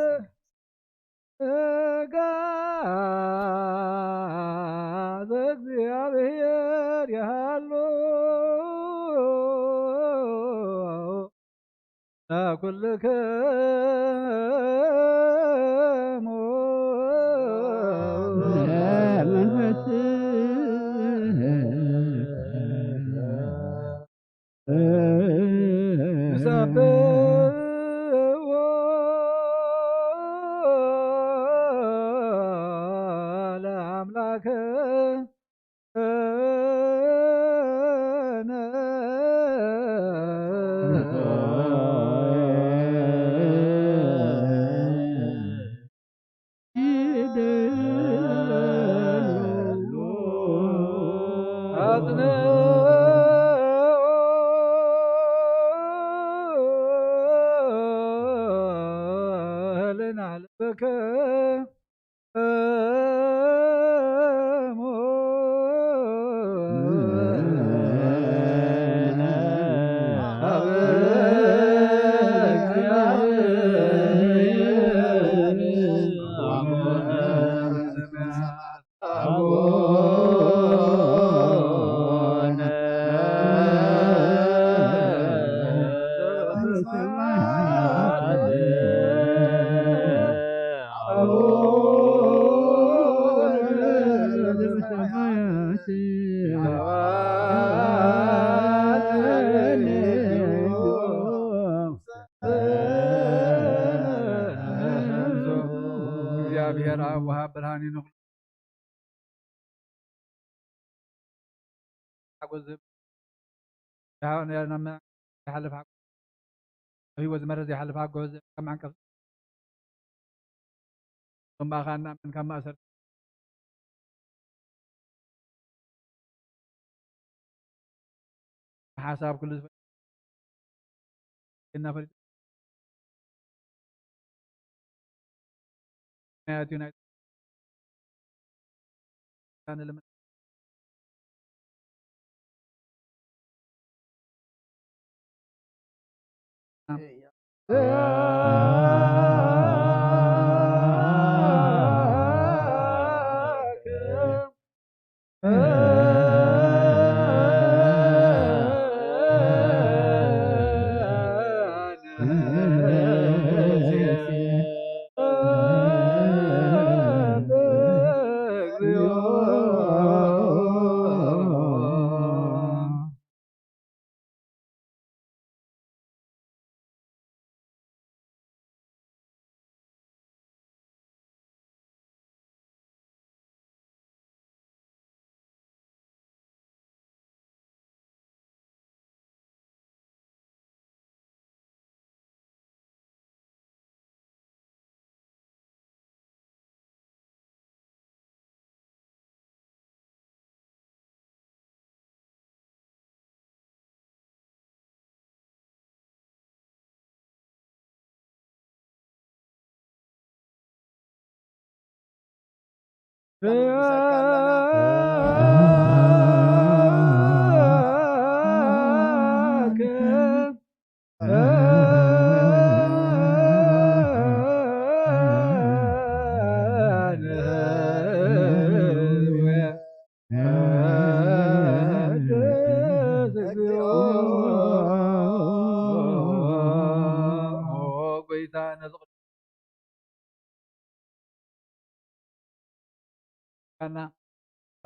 እግዚአብሔር ያሉ ለኩልክሙ ንሰብሖ ለአምላክነ ልናልበከ እግዚአብሔር አብ ወሀብ ብርሃን ይኑር ሓጎስ يحلف هو زمرز يحلف حقه كم عنك ثم أخذنا من كما أسر حساب كل إن فريد يونايتد كان لمن كان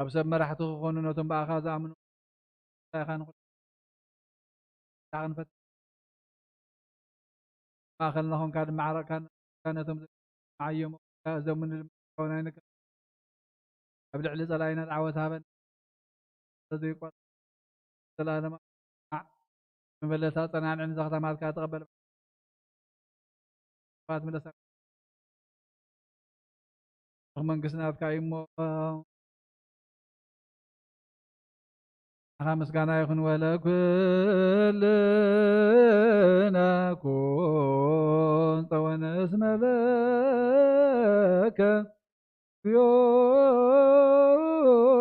ኣብ ሰብ መራሕቲ ክኾኑ ነቶም ብኣኻ ዝኣምኑ ኢኻን ንፈት ማእኸል ንኾንካ ድማ ዓረቕካ ነቶም ዓዮም እዞም ንልምናይነክ ኣብ ልዕሊ ጸላኢና ዓወት ሃበን ዘይቆጥ ዘላለማ መበለታ ጸናንዕን ዘኽተማትካ ተቐበል ፋት መለሳ መንግስትናትካ እሞ أخا مسكانا يخن ولا كلنا كنت ونسم لك يو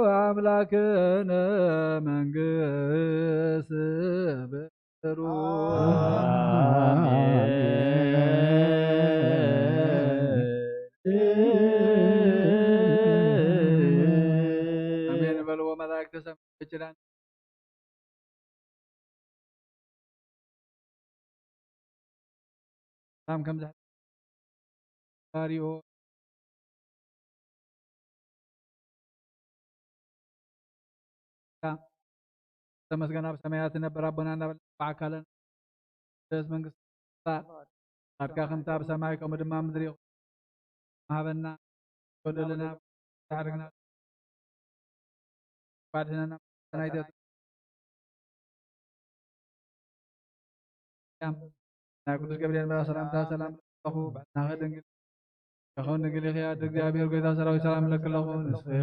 أملاكنا من قس برو آمين بل وملاك تسمى بجلان سلام كم زحت باريو تمسكنا بسمايات نبر ربنا نبل بعكالن دس منقص أركا خمتا بسمايكم ودما مدري هذا كلنا تعرفنا بعدنا نايدة يام ناكل قبل ما سلام سلام أخو بعدنا غدا أخونا نقول يا دقي أبي القيدا سلام لك الله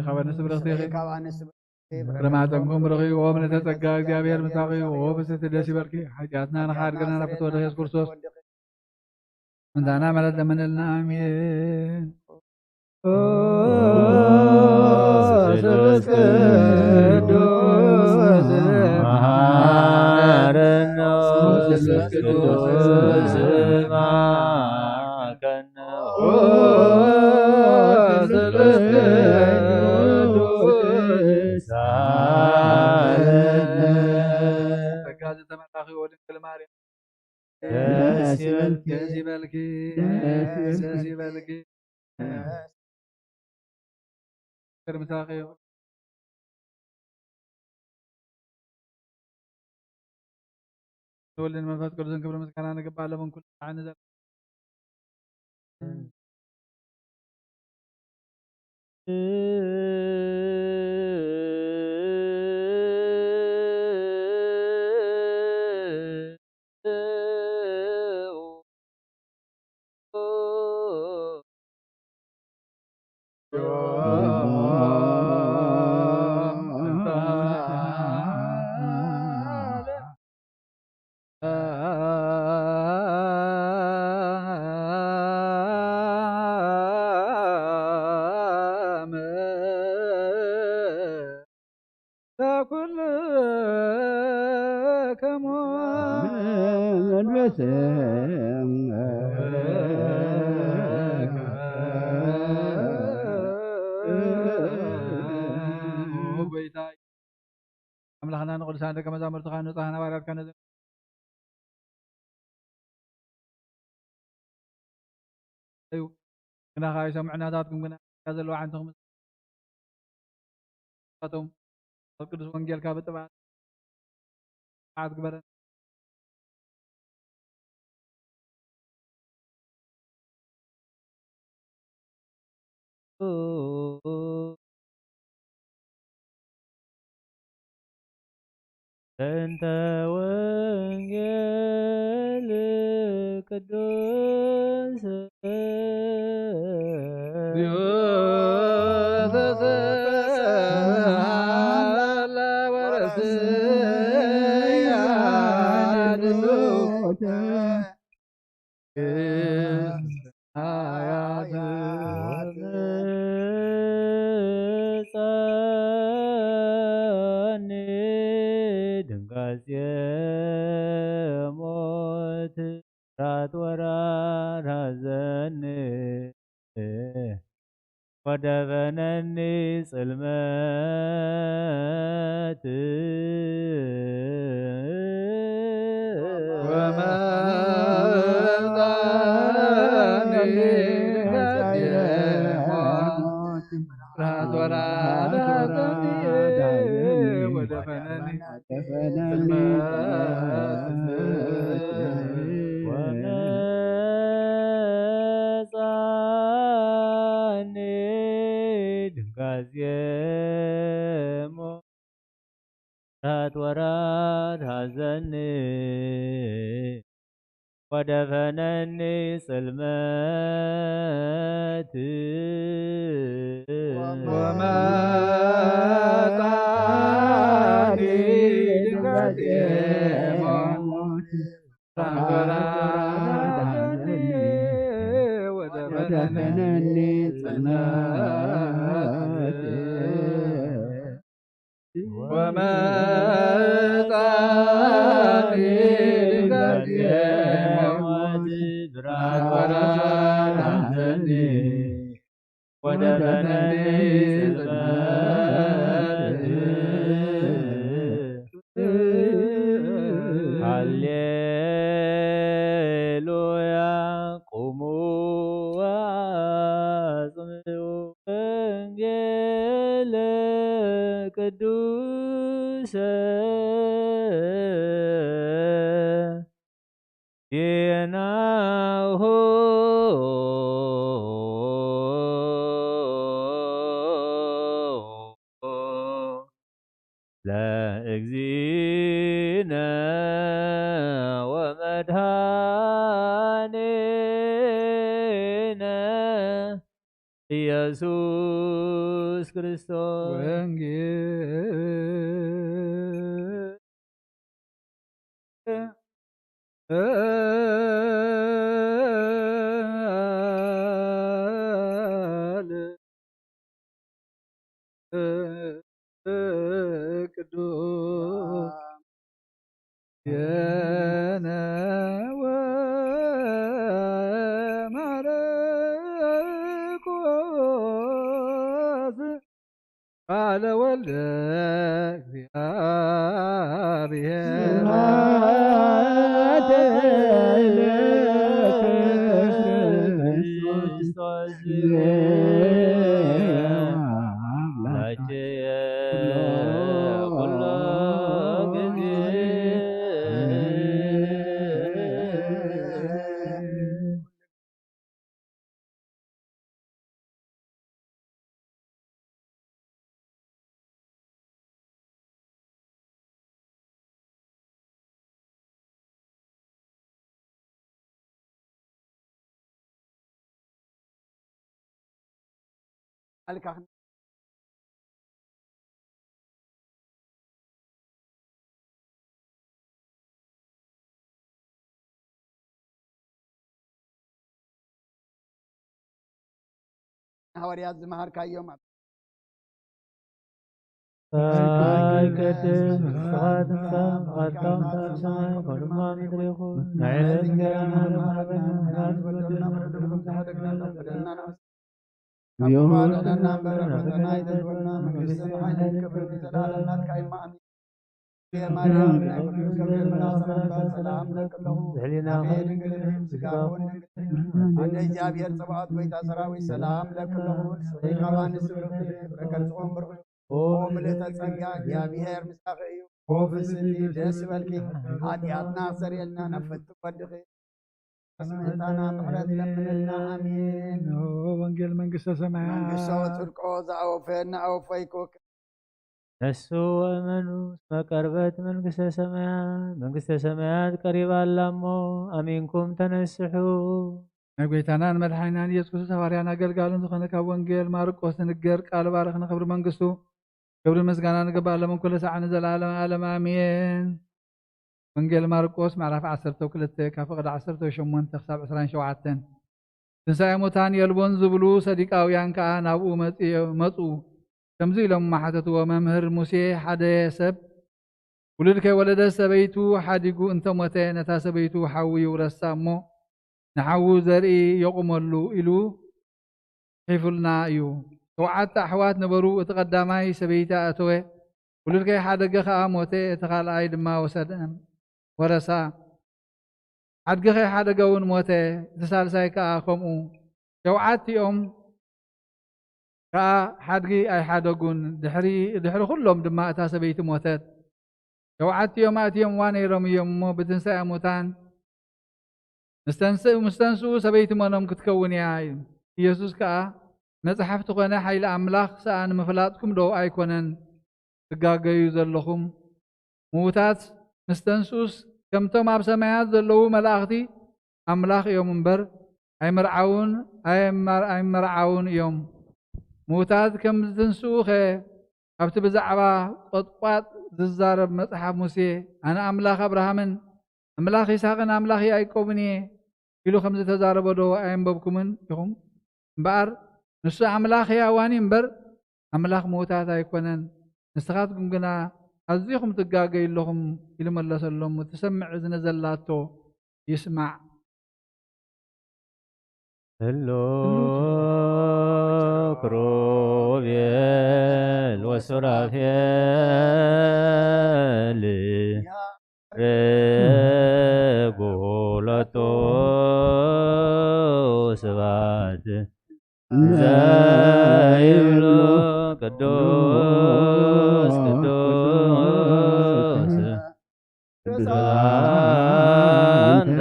خبر نسب رختي رماتكم رغي ومن تتقى أبي المساقي وبس تدسي بركي حاجاتنا نحار قلنا نفتو رخيص كرسوس من دانا ملد من النامين نولي من فات كل زنكبر مسكنا نقبع لهم كل عن ذلك كل كمان أملاخنا نقول ساندك كما زمرت خانو تهنا وارد كان أيوه كنا خاي سمعنا ذاتكم كنا نزلوا عنكم ذاتهم القدس وانجيل كابت بعد كبر أنت وانجيل قدوس ሞት ራት ወራር ሐዘን ወደ በነኒ ጽልመት ወመጻኒ ድንጋዜ ሞት ወራር ሐዘን ወደ ፈነኒ ጽልመት ወመጻኒ ድንጋዜ ሞት ወደ ፈነኒ ጽልመት ወመጻኒ ድንጋዜ ሞት ብርሃን ወራር ሐዘን ወደ ፈነኒ ጽልመት ሃሌሉያ ቁሙ ወአጽምዑ ወንጌለ ቅዱሰ ዜናሁ ለእግዚእነ ወመድኃኒነ ኢየሱስ ክርስቶስ ቅዱስ የነወ ማርቆስ ቃለ ወልደ እግዚአብሔር الكهنة ሐዋርያት ዝመሃርካዮም قدم خاتم خاتم سماء ورما مدريخون نعلم جرانا لمحبنا ناس بدلنا مردكم تحدقنا بدلنا يوم لنا بركتنا يدلنا من قصة حين كبر زلالنا كايما يا مريم كبر من سلام لك له علينا خير زكاون عند እግዚአብሔር ጽባኦት ወይ ታሰራዊ ሰላም ለክ له ሰይጣን ስብርክ በከልጾም ብር ኦ ምልዕተ ጸጋ እግዚአብሔር ምስራቅ እዩ ኦ ፍስቲ ደስ በልኪ ኃጢአትና ሰሪልና ነፍት ወድኺ ስምንታና ምሕረት ለምንልና አሜን። ወንጌል መንግሥተ ሰማያት መንግሥተ ጽድቆ ዘአወፈና አወፈይኮ ነሱ ወመኑ እስመ ቀርበት መንግሥተ ሰማያት ቀሪባላሞ አሚንኩም ተነስሑ። ናይ ጎይታናን መድሓኒናን ኢየሱስ ክርስቶስ ሐዋርያን አገልጋሉን ዝኾነ ካብ ወንጌል ማርቆስ ንገር ቃል ባረኽ ንኽብሪ መንግሥቱ ክብሪ ምስጋና ንግባእ ለመን ኩሉ ሰዓት ንዘለዓለመ ዓለም አሜን። ወንጌል ማርቆስ ምዕራፍ 12 ካብ ፍቕዲ 18 ክሳብ 27 ትንሣኤ ሙታን የልቦን ዝብሉ ሰዲቃውያን ከዓ ናብኡ መፁ። ከምዚ ኢሎም ማሓተትዎ መምህር ሙሴ ሓደ ሰብ ውሉድ ከይወለደ ሰበይቱ ሓዲጉ እንተሞተ ነታ ሰበይቱ ሓዊ ይውረሳ እሞ ንሓዊ ዘርኢ የቁመሉ ኢሉ ሒፉልና እዩ። ሸውዓተ ኣሕዋት ነበሩ። እቲ ቀዳማይ ሰበይቲ ኣተወ፣ ውሉድ ከይ ሓደገ ከዓ ሞተ፣ እቲ ካልኣይ ድማ ወረሳ። ሓድጊ ከይ ሓደገ እውን ሞተ፣ እቲ ሳልሳይ ከዓ ከምኡ። ሸውዓቲኦም ከዓ ሓድጊ ኣይሓደጉን፣ ድሕሪ ኩሎም ድማ እታ ሰበይቲ ሞተት። ሸውዓቲኦም ኣትዮም ዋ ነይሮም እዮም እሞ ብትንሣኤ ሙታን ምስተንስኡ ሰበይቲ መኖም ክትከውን እያ እዩ። ኢየሱስ ከዓ መጽሓፍቲ ኮነ ሓይሊ ኣምላኽ ሰኣ ንምፍላጥኩም ዶ ኣይኮነን ትጋገዩ ዘለኹም? ምዉታት ምስተንስኡስ ከምቶም ኣብ ሰማያት ዘለዉ መላእኽቲ ኣምላኽ እዮም እምበር ኣይመርዓውን እዮም። ምዉታት ከም ዝትንስኡ ኸ ኣብቲ ብዛዕባ ቆጥቋጥ ዝዛረብ መጽሓፍ ሙሴ ኣነ ኣምላኽ ኣብርሃምን ኣምላኽ ይስሐቅን ኣምላኽ ያዕቆብን እየ ኢሉ ከም ዝተዛረበ ዶ ኣየንበብኩምን ኢኹም? እምበኣር ንሱ ኣምላኽ ሕያዋን እምበር ኣምላኽ ምዉታት ኣይኮነን። ንስኻትኩም ግና ኣዝኹም ትጋገዩ ኣለኹም ኢሉ መለሰሎም። ትሰምዕ እዝኒ ዘላቶ ይስማዕ። ህሎ ክሩቤል ወሱራፌል ረጉለቶ ስብሐት ዘይብሎ ቅዱስ ቅዱስ ቅዱስ አንተ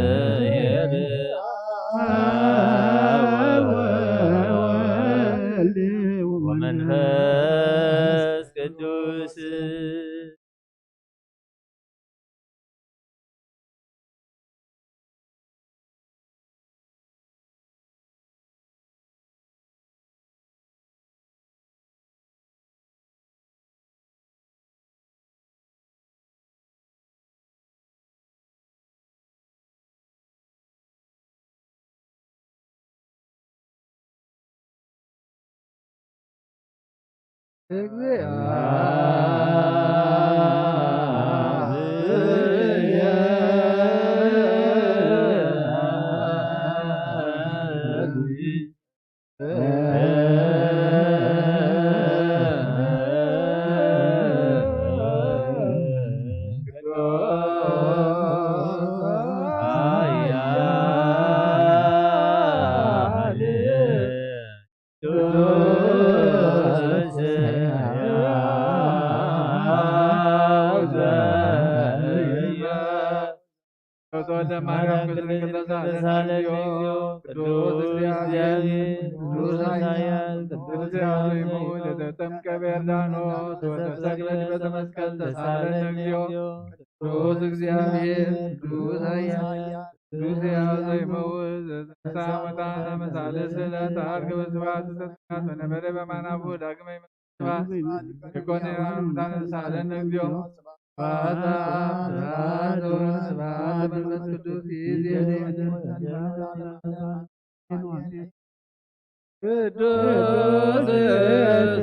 እግዚአብሔር ወመንፈስ ቅዱስ ቅዱስ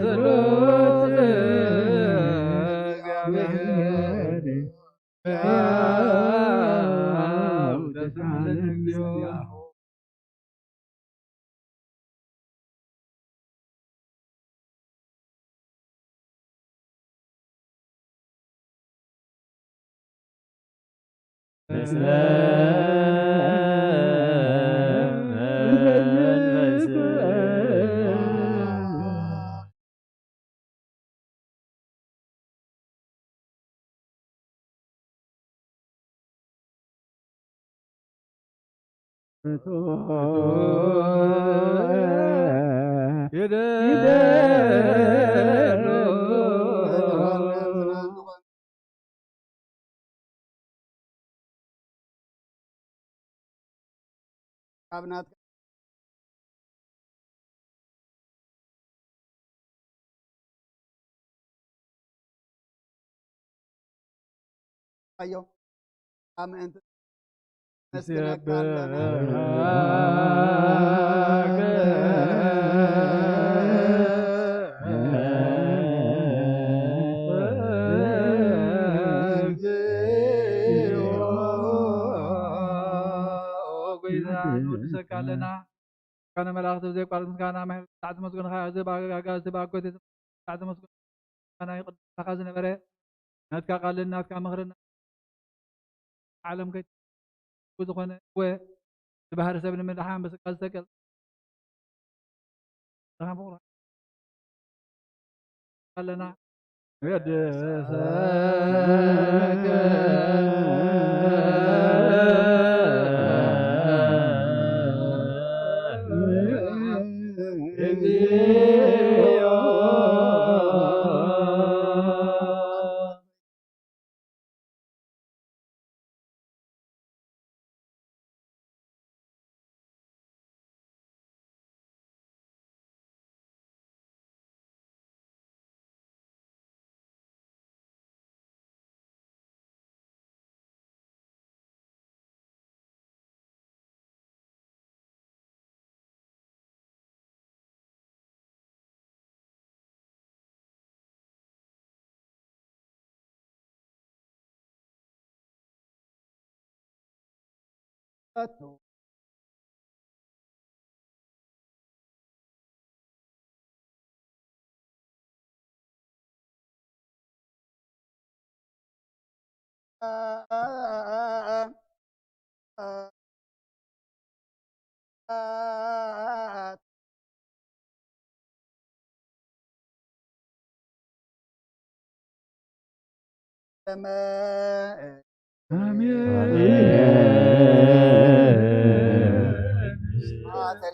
ስሉስ እግዚአብሔር በአብ ተሳለን እግዚኦ አብናት አዮ አሜን ሰካለና ካነ መላእክት ዘይ ቋል ምስጋና ማህል ታዕት መስገን ኸ ዘባጋጋ ዘባጎት ታዕት መስገን ካና ይቅድ ተኻዝ ነበረ ናትካ ቃልና ናትካ መኽረና ዓለም ከይ ዝኾነ ወ ባህር ሰብ ንምልሓን በስቃ ዝተቀል ኣለና ወደሰከ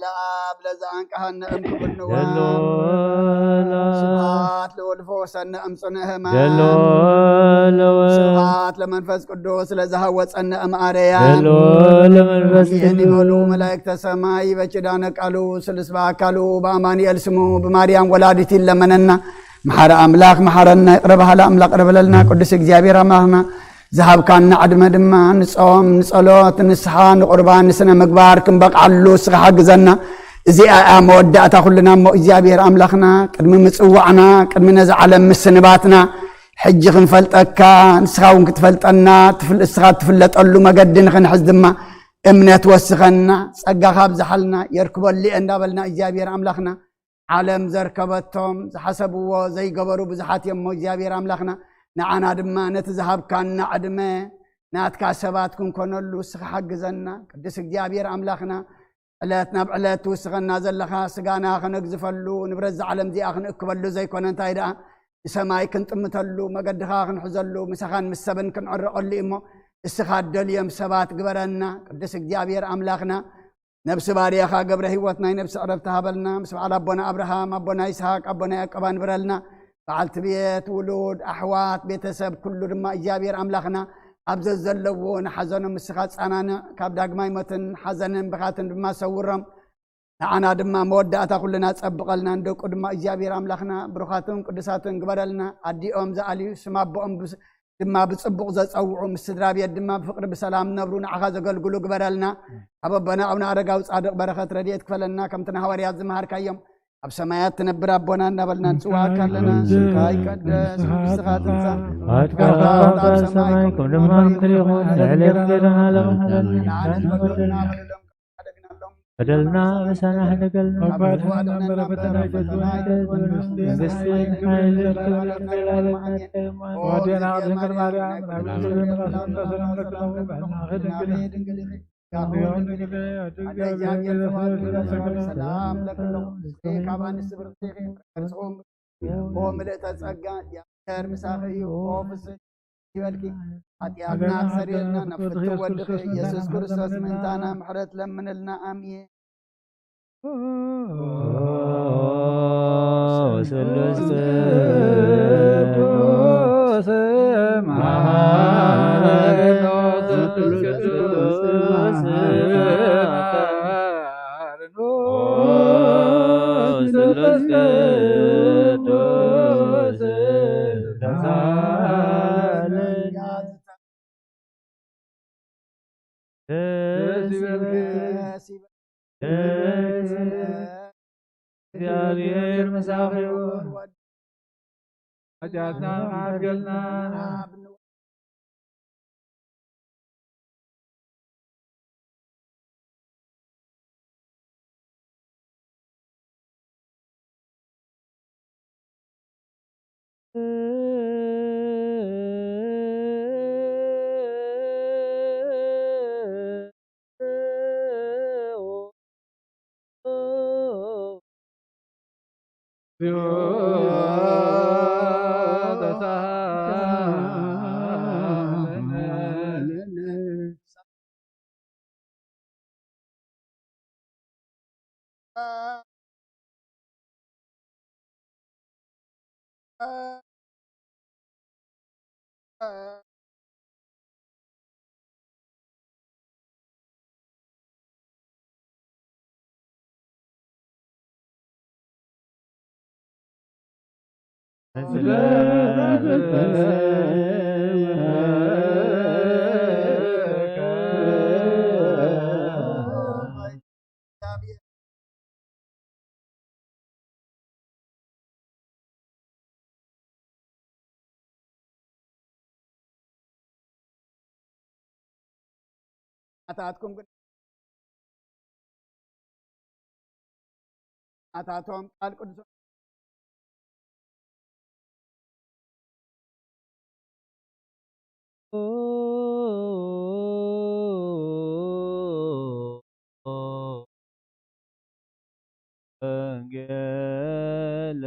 ለአብ ለዛን ቃህነ እምክብንዋ ስብሐት ለወልድ ፈወሰነ እምጽንዕህማ ስብሐት ለመንፈስ ቅዱስ ለዘሃወፀነ እምአርያም ይህን ይበሉ መላእክተ ሰማይ በኪዳነ ቃሉ ስልስ በአካሉ በአማኑኤል ስሙ በማርያም ወላዲት ይለመነና መሐረ አምላክ መሐረና ይቅረ ባህለ አምላክ ረበለልና ቅዱስ እግዚአብሔር አምላክና ዝሃብካና ዕድመ ድማ ንጾም ንጸሎት ንስሓ ንቁርባን ንስነ ምግባር ክንበቅዓሉ እስኻ ሓግዘና እዚኣ መወዳእታ ኩልና እሞ እግዚአብሔር አምላክና ቅድሚ ምጽዋዕና ቅድሚ ነዚ ዓለም ምስንባትና ሕጂ ክንፈልጠካ ንስኻ እውን ክትፈልጠና እስኻ ትፍለጠሉ መገዲ ንኽንሕዝ ድማ እምነት ወስኸና ጸጋኻ ብዝሓልና የርክበሉ እንዳበልና እግዚአብሔር አምላክና ዓለም ዘርከበቶም ዝሓሰብዎ ዘይገበሩ ብዙሓት እሞ እግዚአብሔር አምላክና ንዓና ድማ ነቲ ዝሃብካና ዕድመ ናትካ ሰባት ክንኮነሉ እስኻ ሓግዘና ቅዱስ እግዚአብሔር አምላክና ዕለት ናብ ዕለት ትውስኸና ዘለኻ ስጋና ክነግዝፈሉ ንብረት ዝዓለም እዚኣ ክንእክበሉ ዘይኮነ እንታይ ደኣ ንሰማይ ክንጥምተሉ መገድኻ ክንሕዘሉ ምሳኻን ምስ ሰብን ክንዕርቐሉ እሞ እስኻ ደልዮም ሰባት ግበረና ቅዱስ እግዚአብሔር አምላክና ነብሲ ባርያኻ ገብረ ህይወት ናይ ነብሲ ዕረፍቲ ሃበልና ምስ በዓል ኣቦና አብርሃም ኣቦና ይስሐቅ ኣቦና ያዕቆብ ንብረልና በዓልቲ ቤት ውሉድ ኣሕዋት ቤተሰብ ኩሉ ድማ እግዚአብሔር አምላክና ኣብዘ ዘለዎ ንሓዘኖም ምስኻ ፃናንዕ ካብ ዳግማይ ሞትን ሓዘንን ብኻትን ድማ ሰውሮም ንዓና ድማ መወዳእታ ኩልና ፀብቐልና እንደቁ ድማ እግዚአብሔር አምላክና ብሩኻትን ቅዱሳትን ግበረልና ኣዲኦም ዝኣልዩ ስም ኣቦኦም ድማ ብጽቡቕ ዘጸውዑ ምስ ስድራ ቤት ድማ ብፍቕሪ ብሰላም ነብሩ ንዓኻ ዘገልግሉ ግበረልና ኣበበና ኣብና ኣረጋዊ ጻድቕ በረኸት ረድኤት ክፈለና ከምቲ ሐዋርያት ዝመሃርካዮም ኣብ ሰማያት ትነብር ኣቦና እናበልና ንጽዋዕካ ኣለና ስምካ ይቀደስ ንስኻ ትምጻእ ኣትካኻ ኣብ ሰማይ ከም ድማ ምድሪ ይኹን ልዕለን ገደና ለመሃለልና በደልና በሳና ሕደገልና መንግሥት ኃይል ወዲና ድንግል ማርያም ሰላም ለክሎም ካባን ስብርት ቅርጽኦም ምልእተ ጸጋ ያር ምሳኺ ኦፍስ ይበልኪ ኃጢአትና ሰሪልና ነፍት ወድኽ ኢየሱስ ክርስቶስ ምንታና ምሕረት ለምንልና አሜን ስሉስ ቅዱስ ማረኖስ ቅዱስ ስሉስ ቅዱስ እግዚአብሔር መሳኺው ኃጢአትና ማርገልና አታቶም ቃል ቅዱስ ወንጌል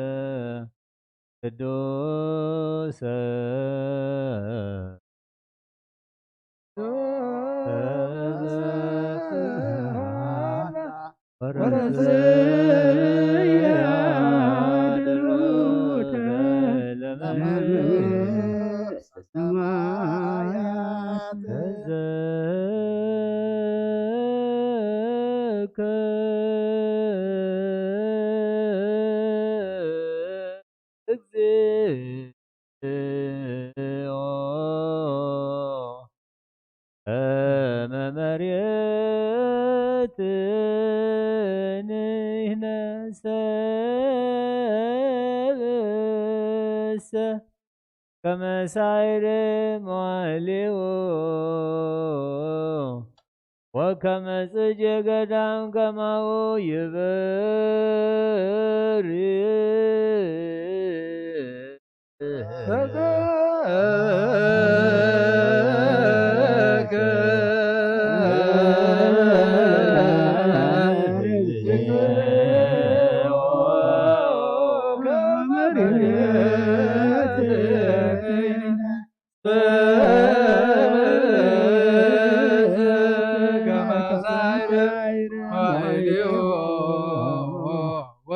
ቅዱስ كمسائر معلو وكما سجى قدام كما هو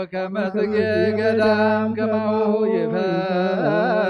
وكما سجى قدام كما هو يفاري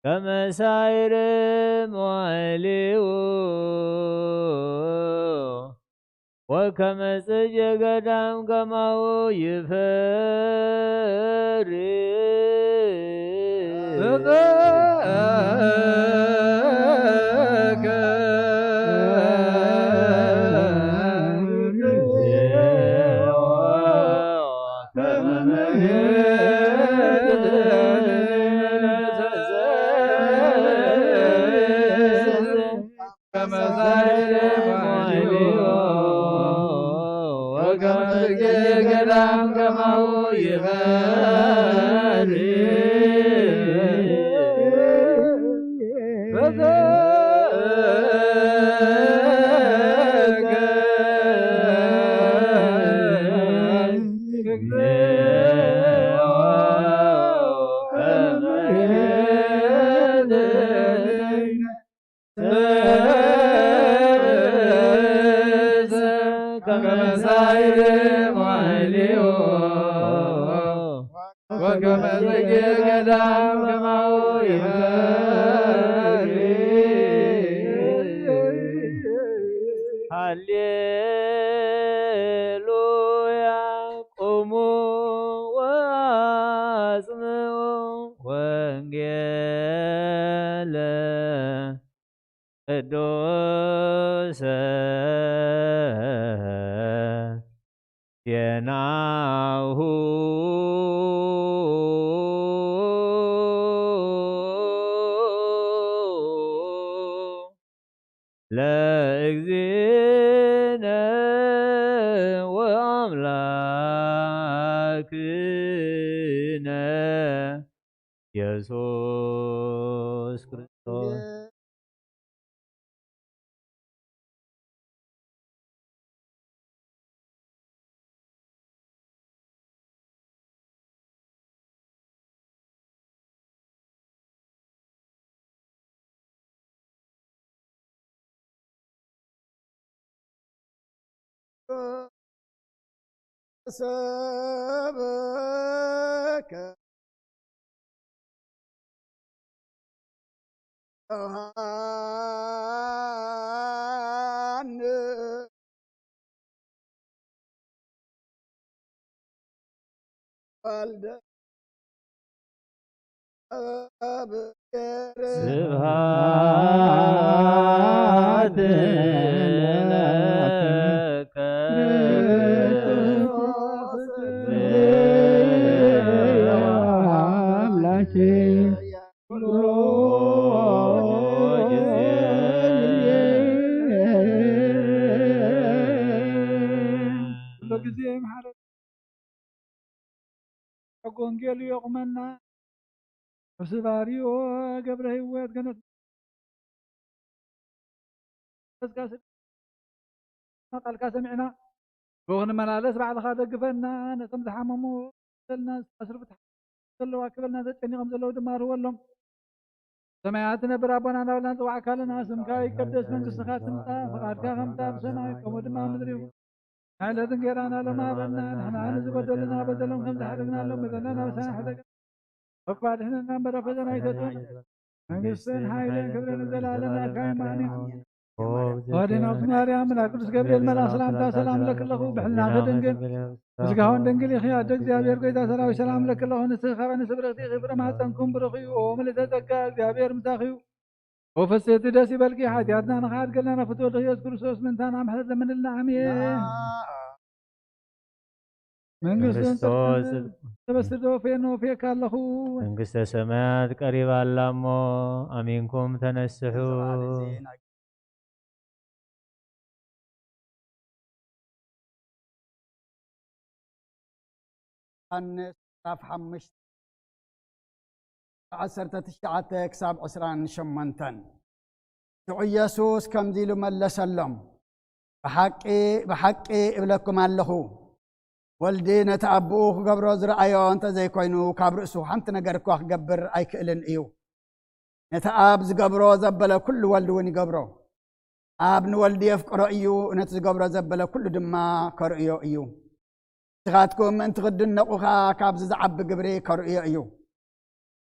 كما سائر مواليو وكما سجى قدام كما هو يفري ኢየሱስ ክርስቶስ ሰበከ ስብሐት ለከ አምላኬ ኩሎ ጊዜ كل ጊዜ محرق ወንጌሉ ይቆመና ስባሪዮ ገብረ ህይወት ገነት ቃልካ ሰሚዕና ብኹን መላለስ ባዕልኻ ደግፈና ነቶም ዝሓመሙ ዘለና ኣስርብት ዘለዋ ክበልና ተጨኒቖም ዘለዉ ድማ ርወሎም ሰማያት ነብር ኣቦና እናበልና ንፅዋዕ ካለና ስምካ ይቀደስ መንግስትኻ ትምፃ ፈቃድካ ከምታ ብሰማይ ከምኡ ድማ ምድሪ ይኹን ዕለትን ጌራና ሎማ ሃበና ንሕና ንዝበደሉና በደሎም ከም ዝሓደግናሎም በደለና በሳና ሕደግ ወክባድሕንና በረፈዘና ይተቱን መንግስትን ሓይልን ክብርን ዘላለም ናትካ ይማኒ ወዲናው ማርያም ቅዱስ ገብርኤል መልአክ ሰላምታ ሰላም ለክለኹ ብሕልና ክድንግል ምስጋውን ድንግል ኢኺ ኣደ እግዚኣብሔር ጎይታ ሰራዊት ሰላም ለክለኹ ንስኻ ንስብረኽቲ ኢኺ ብረማፀንኩም ብሩኽ እዩ ኦ ምልዕተ ጸጋ እግዚኣብሔር ምሳኺ እዩ ወፈሴቲ ደስ ይበልኪ ሓጢኣትና ንኸኣድገልና ፍትወድ ኢየሱስ ክርስቶስ ምንታና ምሕረት ለምንልና ኣሜን ክርስቶስ ተበስዶ ፌኖ ፌክ ኣለኹ መንግስተ ሰማያት ቀሪባ ኣላ እሞ ኣሚንኩም ተነስሑ ዮሐንስ ምዕራፍ 5 19 ክሳብ 28 ሽዑ ኢየሱስ ከምዚ ኢሉ መለሰሎም ብሓቂ እብለኩም ኣለኹ ወልዲ ነቲ ኣቦኡ ክገብሮ ዝረኣዮ እንተዘይኮይኑ ካብ ርእሱ ሓንቲ ነገር እኳ ክገብር ኣይክእልን እዩ ነቲ ኣብ ዝገብሮ ዘበለ ኩሉ ወልዲ እውን ይገብሮ ኣብ ንወልዲ የፍቅሮ እዩ ነቲ ዝገብሮ ዘበለ ኩሉ ድማ ከርእዮ እዩ ንስኻትኩም ምእንቲ ክድነቑኻ ካብዚ ዝዓቢ ግብሪ ከርእዮ እዩ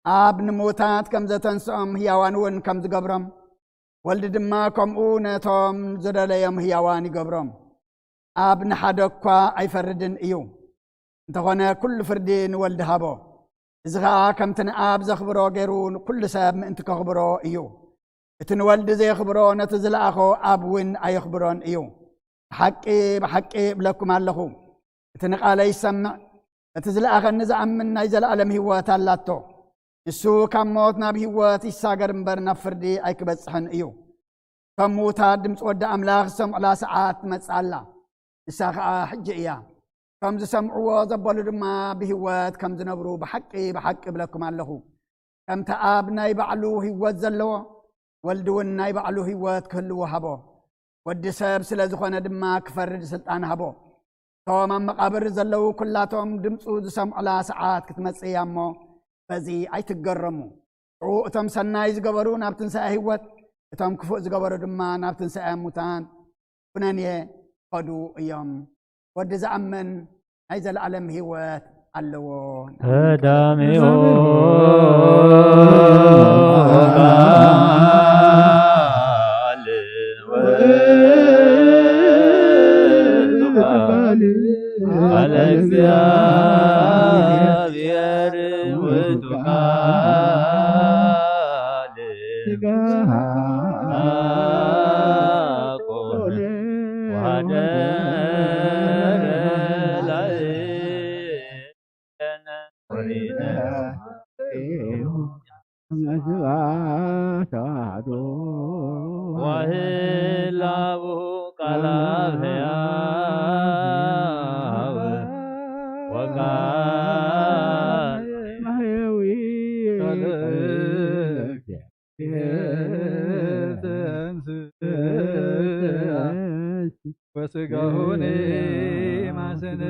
ኣብ ንሞታት ከም ዘተንስኦም ህያዋን እውን ከም ዝገብሮም ወልዲ ድማ ከምኡ ነቶም ዝደለዮም ህያዋን ይገብሮም ኣብ ንሓደ እኳ ኣይፈርድን እዩ እንተኾነ ኩሉ ፍርዲ ንወልዲ ሃቦ እዚ ከዓ ከምቲ ንኣብ ዘኽብሮ ገይሩ ኩሉ ሰብ ምእንቲ ከኽብሮ እዩ እቲ ንወልዲ ዘይኽብሮ ነቲ ዝለኣኾ ኣብ እውን ኣይኽብሮን እዩ ብሓቂ እብለኩም ኣለኹ እቲ ንቓለይ ይሰምዕ እቲ ዝለኣኸኒ ዝኣምን ናይ ዘለኣለም ህይወት ኣላቶ ንሱ ካብ ሞት ናብ ህይወት ይሳገር እምበር ናብ ፍርዲ ኣይክበፅሕን እዩ ከም ሙታት ድምፂ ወዲ ኣምላኽ ዝሰምዑላ ሰዓት ትመፅእ ኣላ ንሳ ከዓ ሕጂ እያ ከም ዝሰምዕዎ ዘበሉ ድማ ብህይወት ከም ዝነብሩ ብሓቂ እብለኩም ኣለኹ ከምቲ ኣብ ናይ ባዕሉ ህይወት ዘለዎ ወልዲ እውን ናይ ባዕሉ ህይወት ክህልዎ ሃቦ ወዲ ሰብ ስለ ዝኾነ ድማ ክፈርድ ስልጣን ሃቦ እቶም ኣብ መቃብር ዘለው ኩላቶም ድምፁ ዝሰምዑላ ሰዓት ክትመፅእ እያ እሞ በዚ ኣይትገረሙ እቶም ሰናይ ዝገበሩ ናብ ትንሣኤ ህይወት እቶም ክፉእ ዝገበሩ ድማ ናብ ትንሣኤ ሙታን ኩነኔ ከዱ እዮም ወዲ ዝኣምን ናይ ዘለዓለም ህይወት ኣለዎ ተዳሚዮ على እግዚአብሔር ውዱቃል አቆነ ዋደረ ላይ ነሪነ ዋህላቡ ቃላብያ ወስጋሁኔ ማሰነ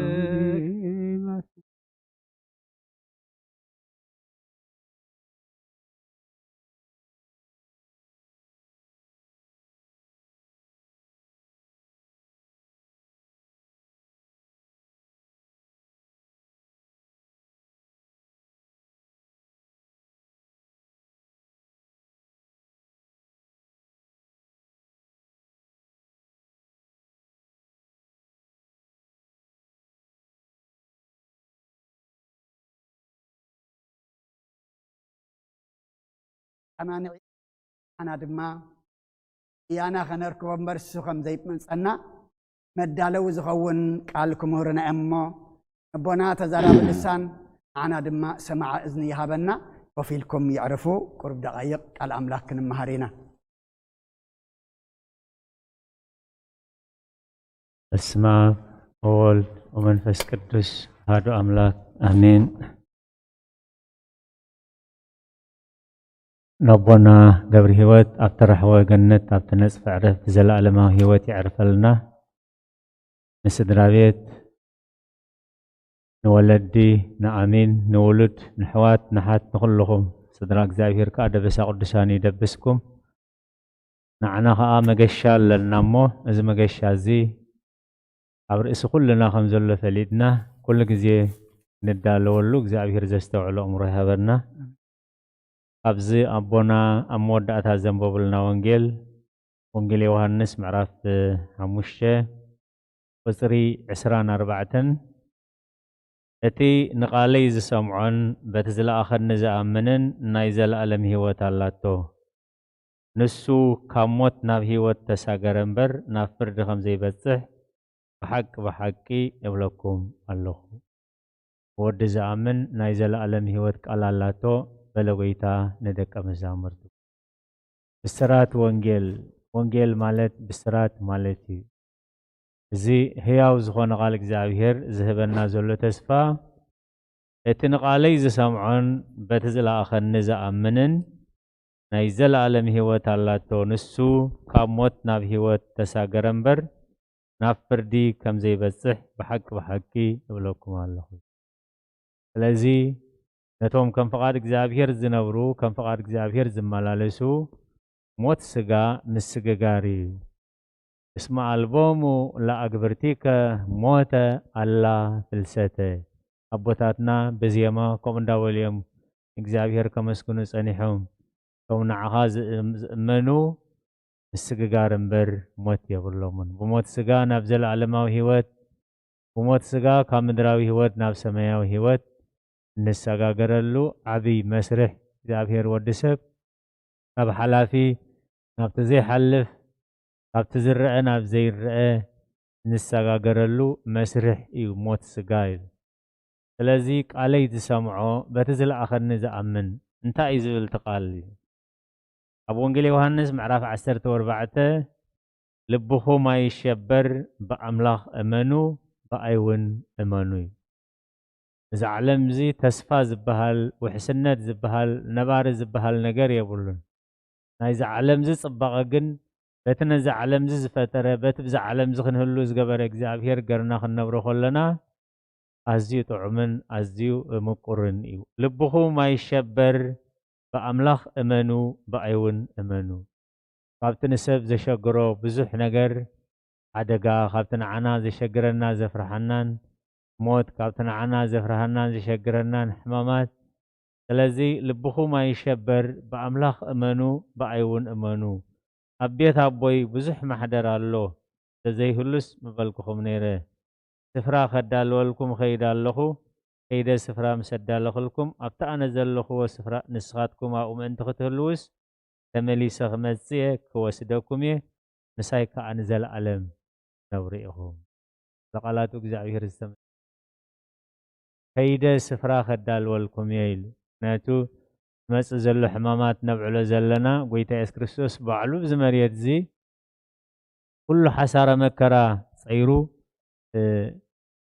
ኣና ድማ ያና ኸነርክቦ እምበርሱ ከም ዘይመፀና መዳለው ዝኸውን ቃል ክምህርና እሞ ኣቦና ተዛራቢ ልሳን ኣና ድማ ሰማዓ እዝኒ ይሃበና ወፊልኩም ይዕርፉ ቁርብ ደቃይቕ ቃል ኣምላክ ክንመሃር ኢና በስመ አብ ወወልድ ወመንፈስ ቅዱስ አሐዱ አምላክ አሜን ነቦና ገብሪ ህይወት ኣብ ተረሕወ ገነት ኣብ ተነጽፈ ዕረፍቲ ዘለኣለማዊ ህይወት ይዕርፈልና ንስድራ ቤት ንወለዲ ንኣሚን ንውሉድ ንሕዋት ንሓት ንኹልኹም ስድራ እግዚኣብሔር ከዓ ደበሳ ቅዱሳን ይደብስኩም ንዓና ከዓ መገሻ ኣለና እሞ እዚ መገሻ እዚ ኣብ ርእሲ ኩልና ከም ዘሎ ፈሊድና ኩሉ ግዜ ንዳለወሉ እግዚኣብሔር ዘስተውዕሎ እምሮ ይሃበና ኣብዚ ኣቦና ኣብ መወዳእታ ዘንበቡልና ወንጌል ዮሃንስ ምዕራፍ 5 ቁፅሪ 24 እቲ ንቃለይ ዝሰምዖን በቲ ዝለኣኸኒ ዝኣምንን ናይ ዘለኣለም ህይወት ኣላቶ ንሱ ካብ ሞት ናብ ህይወት ተሳገረ እምበር ናብ ፍርዲ ከም ዘይበፅሕ ብሓቂ እብለኩም ኣለኹ ወዲ ዝኣምን ናይ ዘለኣለም ህይወት ቃል ኣላቶ በለጎይታ ንደቀ መዛሙርቱ ብስራት ወንጌል ማለት ብስራት ማለት እዩ እዚ ህያው ዝኾነ ቃል እግዚአብሔር ዝህበና ዘሎ ተስፋ እቲ ንቃለይ ዝሰምዖን በቲ ዝለኣኸኒ ዝኣምንን ናይ ዘለኣለም ህይወት ኣላቶ ንሱ ካብ ሞት ናብ ህይወት ተሳገረ እምበር ናብ ፍርዲ ከም ዘይበፅሕ ብሓቂ እብለኩም ኣለኹ ስለዚ ነቶም ከም ፍቃድ እግዚአብሔር ዝነብሩ ከም ፍቃድ እግዚአብሔር ዝመላለሱ ሞት ስጋ ምስግጋሪ እስመ አልቦሙ ለአግብርቲከ ሞተ አላ ፍልሰተ አቦታትና በዚያማ ከም እንዳበልዮም እግዚአብሔር ከመስኩኑ ጸኒሖም ከም ንዓኻ ዝእመኑ ምስግጋር እምበር ሞት የብሎምን ብሞት ስጋ ናብ ዘለዓለማዊ ህይወት ብሞት ስጋ ካብ ምድራዊ ህይወት ናብ ሰማያዊ ህይወት እንሰጋገረሉ ዓብይ መስርሕ እግዚአብሔር ወዲ ሰብ ካብ ሓላፊ ናብቲ ዘይሓልፍ ካብቲ ዝርአ ናብ ዘይርአ እንሰጋገረሉ መስርሕ እዩ ሞት ስጋ እዩ ስለዚ ቃለይ ዝሰምዖ በቲ ዝለኣኸኒ ዝኣምን እንታይ እዩ ዝብል ትቃል እዩ ኣብ ወንጌል ዮሃንስ ምዕራፍ 14 ልብኹም ኣይሸበር ብኣምላኽ እመኑ ብኣይ እውን እመኑ እዩ እዚ ዓለም እዚ ተስፋ ዝበሃል ውሕስነት ዝበሃል ነባሪ ዝበሃል ነገር የብሉን ናይዚ ዓለም እዚ ፅባቐ ግን በቲ ነዚ ዓለም እዚ ዝፈጠረ በቲ ብዛ ዓለም እዚ ክንህሉ ዝገበረ እግዚአብሔር ገርና ክንነብሮ ከለና ኣዝዩ ጥዑምን ኣዝዩ ምቁርን እዩ ልብኹም ኣይሸበር ብኣምላኽ እመኑ ብኣይ እውን እመኑ ካብቲ ንሰብ ዘሸግሮ ብዙሕ ነገር ሓደጋ ካብቲ ንዓና ዘሸግረና ዘፍርሐናን ሞት ካብቲ ንዓና ዘፍርሐናን ዘሸግረናን ሕማማት ስለዚ ልብኹም ኣይሸበር ብኣምላኽ እመኑ ብኣይ እውን እመኑ ኣብ ቤት ኣቦይ ብዙሕ ማሕደር ኣሎ ተዘይህሉስ ምበልክኹም ነይረ ስፍራ ከዳልወልኩም ከይደ ኣለኹ ከይደ ስፍራ ምስ ኣዳለኽልኩም ኣብቲ ኣነ ዘለኽዎ ስፍራ ንስኻትኩም ኣብኡ ምእንቲ ክትህልውስ ተመሊሰ ክመጽእ ክወስደኩም እየ ምሳይ ከዓ ንዘለኣለም ነብሪ ኢኹም ለቃላቱ እግዚአብሔር ዝተመ ከይደ ስፍራ ከዳልወልኩም እየ ኢሉ ምክንያቱ መጽእ ዘሎ ሕማማት ነብዕሎ ዘለና ጎይታ ኢየሱስ ክርስቶስ ባዕሉ ብዝመርየት እዚ ኩሉ ሓሳረ መከራ ፀይሩ